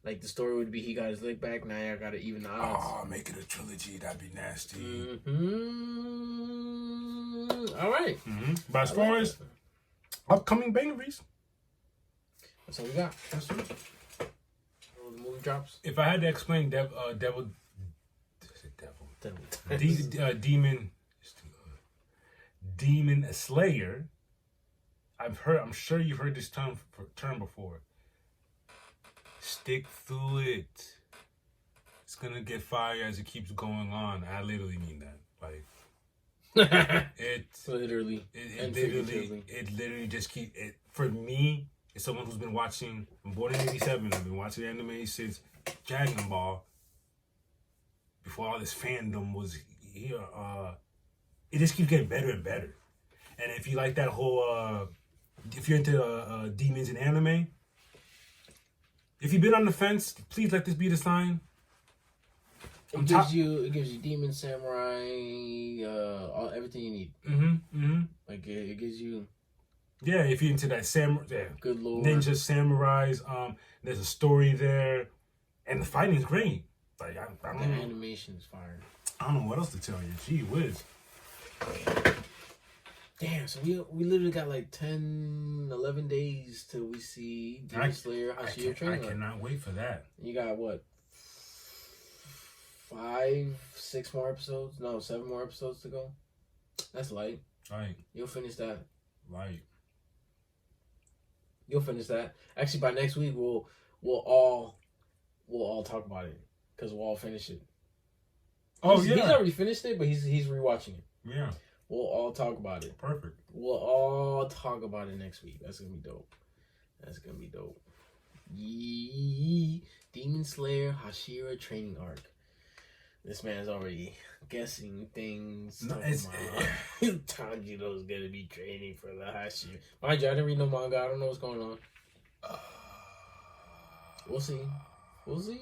Speaker 3: Like the story would be, he got his lick back. Now I got to even the odds.
Speaker 2: Oh, make it a trilogy. That'd be nasty.
Speaker 3: All right.
Speaker 2: But as far as upcoming bangeries,
Speaker 3: that's all we got.
Speaker 2: That's it.
Speaker 3: All the movie drops.
Speaker 2: If I had to explain Demon Slayer, I'm sure you've heard this term before. Stick through it. It's gonna get fire as it keeps going on. I literally mean that. Like it literally just keep it. For me, as someone who's been watching, I'm born in '87. I've been watching anime since Dragon Ball. Before all this fandom was here, it just keeps getting better and better. And if you like that whole, if you're into demons in anime, if you've been on the fence, please let this be the sign.
Speaker 3: It gives you demon, samurai, everything you need. Like it gives you.
Speaker 2: Yeah, if you're into that samurai,
Speaker 3: good lord,
Speaker 2: ninja samurais, there's a story there, and the fighting's great. Like I don't know.
Speaker 3: The animation's fire.
Speaker 2: I don't know what else to tell you. Gee whiz.
Speaker 3: Damn, so we literally got like 10, 11 days till we see Demon Slayer Hashira training.
Speaker 2: I cannot wait for that.
Speaker 3: You got what? 5, 6 more episodes? No, 7 more episodes to go. That's light.
Speaker 2: Right.
Speaker 3: You'll finish that.
Speaker 2: Right.
Speaker 3: You'll finish that. Actually, by next week we'll all talk about it because we'll all finish it. He's already finished it, but he's rewatching it.
Speaker 2: Yeah.
Speaker 3: We'll all talk about it.
Speaker 2: Perfect.
Speaker 3: We'll all talk about it next week. That's gonna be dope. Yee. Demon Slayer Hashira training arc. This man's already guessing things. No, Tanjiro's gonna be training for the Hashira. Mind you, I didn't read no manga. I don't know what's going on. We'll see.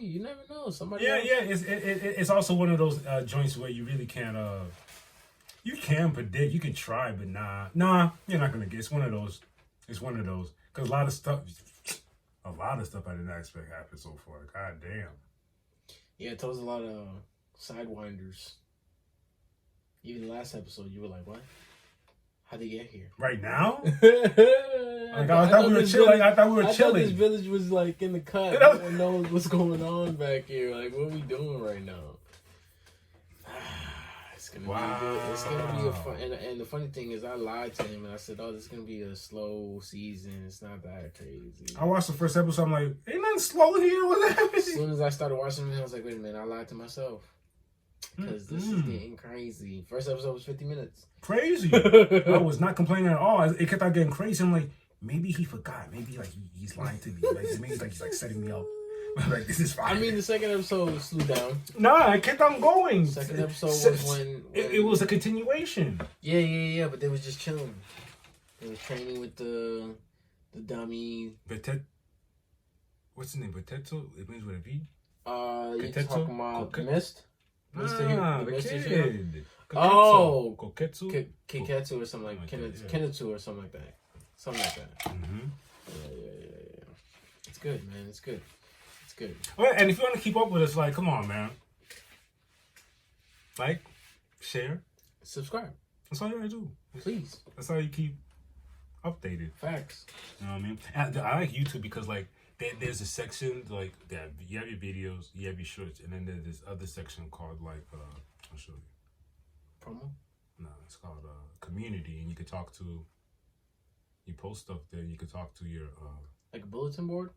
Speaker 3: You never know. Somebody.
Speaker 2: Yeah. It's also one of those joints where you really can't. You can predict. You can try, but nah. You're not gonna get. It's one of those. Because a lot of stuff I did not expect happened so far. God damn.
Speaker 3: Yeah, it tells a lot of sidewinders. Even the last episode, you were like, "What? How'd they get here?"
Speaker 2: Right now? I thought we were chilling. I thought
Speaker 3: this village was like in the cut. No one knows what's going on back here. Like, what are we doing right now? It's gonna be good. It's gonna be a fun. And the funny thing is, I lied to him and I said, "Oh, this is gonna be a slow season. It's not that crazy."
Speaker 2: I watched the first episode. I'm like, "Ain't nothing slow here. What's happening?"
Speaker 3: As soon as I started watching it, I was like, "Wait a minute! I lied to myself." Because this is getting crazy. First episode was 50 minutes.
Speaker 2: Crazy. I was not complaining at all. It kept on getting crazy. I'm like, maybe he forgot. Maybe like he's lying to me. Like maybe he's like setting me up. Like this is fine.
Speaker 3: I mean, the second episode slowed down.
Speaker 2: Nah, it kept on going.
Speaker 3: Second episode was when
Speaker 2: it was a continuation.
Speaker 3: Yeah. But they was just chilling. They was training with the dummy.
Speaker 2: What's his name? Beteto? It begins with a V.
Speaker 3: You talking about Mist?
Speaker 2: The kid.
Speaker 3: Koketsu or something like Kenetsu or something like that.
Speaker 2: Mm-hmm.
Speaker 3: Yeah. It's good, man. It's good.
Speaker 2: Well, and if you want to keep up with us, like, come on, man. like, share.
Speaker 3: Subscribe.
Speaker 2: That's all you gotta do.
Speaker 3: Please.
Speaker 2: That's how you keep updated.
Speaker 3: Facts.
Speaker 2: You know what I mean? And I like YouTube because like there's a section like that you have your videos, you have your shorts, and then there's this other section called like I'll show you.
Speaker 3: Promo?
Speaker 2: No, it's called community, and you can talk to. You post stuff there. You can talk to your
Speaker 3: like a bulletin board.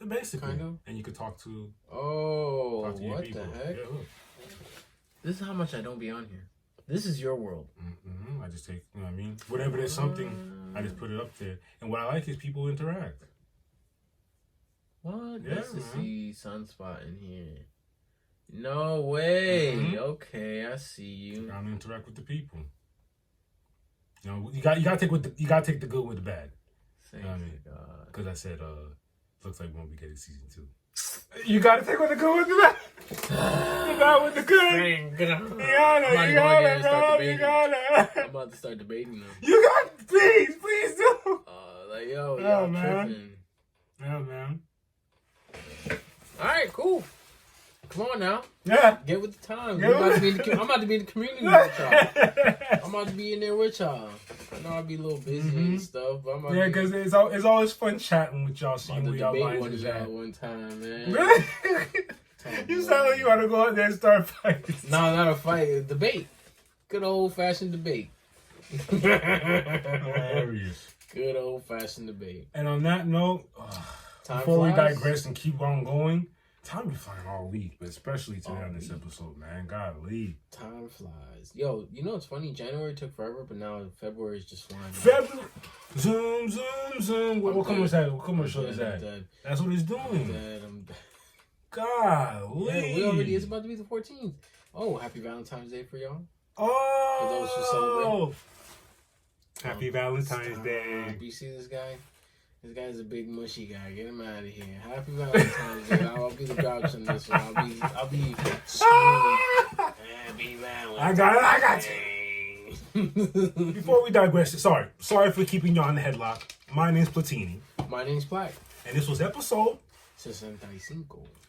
Speaker 2: Basically,
Speaker 3: kind of.
Speaker 2: And you can talk to.
Speaker 3: Oh,
Speaker 2: talk to your
Speaker 3: what
Speaker 2: people.
Speaker 3: the heck?
Speaker 2: Yeah, look.
Speaker 3: This is how much I don't be on here. This is your world.
Speaker 2: I just take, you know what I mean? Whenever there's something, I just put it up there. And what I like is people interact.
Speaker 3: What?
Speaker 2: Yeah,
Speaker 3: Let's just
Speaker 2: man.
Speaker 3: see Sunspot in here. No way. Okay, I see you.
Speaker 2: Trying to interact with the people. You know, you gotta take the good with the bad.
Speaker 3: Thank
Speaker 2: You know what I mean?
Speaker 3: God.
Speaker 2: Because I said, looks like we won't be getting season 2. You gotta take with the good with the bad. You got with the good.
Speaker 3: Thank God.
Speaker 2: You gotta,
Speaker 3: I'm
Speaker 2: you gotta.
Speaker 3: about to start debating them.
Speaker 2: You got, please do.
Speaker 3: Like, yo,
Speaker 2: Yeah,
Speaker 3: y'all
Speaker 2: man.
Speaker 3: tripping.
Speaker 2: Yeah, man.
Speaker 3: All right, cool. Come on now.
Speaker 2: Yeah.
Speaker 3: Get with the time.
Speaker 2: Get
Speaker 3: I'm about to be in the community with y'all. I'm about to be in there with y'all. I know I'll be a little busy and stuff, but I'm about
Speaker 2: Yeah,
Speaker 3: to
Speaker 2: because it's always fun chatting with y'all, seeing
Speaker 3: be
Speaker 2: where y'all
Speaker 3: debate
Speaker 2: lines is at.
Speaker 3: one time, man.
Speaker 2: Really? You sound like you want to go out there and start fighting.
Speaker 3: No, not a fight. A debate. Good old-fashioned debate.
Speaker 2: Hilarious.
Speaker 3: Good old-fashioned debate.
Speaker 2: And on that note, before we digress and keep on going, time be flying all week, but especially today on this episode, man. Golly.
Speaker 3: Time flies. Yo, you know what's funny? January took forever, but now February is just flying.
Speaker 2: February. Zoom, zoom, zoom. What commercial is that? That's what it's doing.
Speaker 3: I'm dead.
Speaker 2: Golly.
Speaker 3: Yeah, it's about to be the 14th. Oh, happy Valentine's Day for y'all.
Speaker 2: Oh.
Speaker 3: For those who celebrate.
Speaker 2: Happy Valentine's Day.
Speaker 3: You see this guy? This guy's a big mushy guy. Get him out of here. Happy Valentine's Day. I'll be the grouch on this one. I'll be screaming. Happy Valentine's
Speaker 2: I got you. Before we digress, sorry for keeping you on the headlock. My name's Platini.
Speaker 3: My name's Black.
Speaker 2: And this was episode
Speaker 3: SESENTA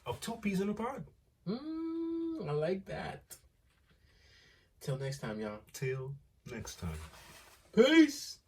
Speaker 2: of 2 Peas in a Pod.
Speaker 3: I like that. Till next time, y'all.
Speaker 2: Till next time.
Speaker 3: Peace.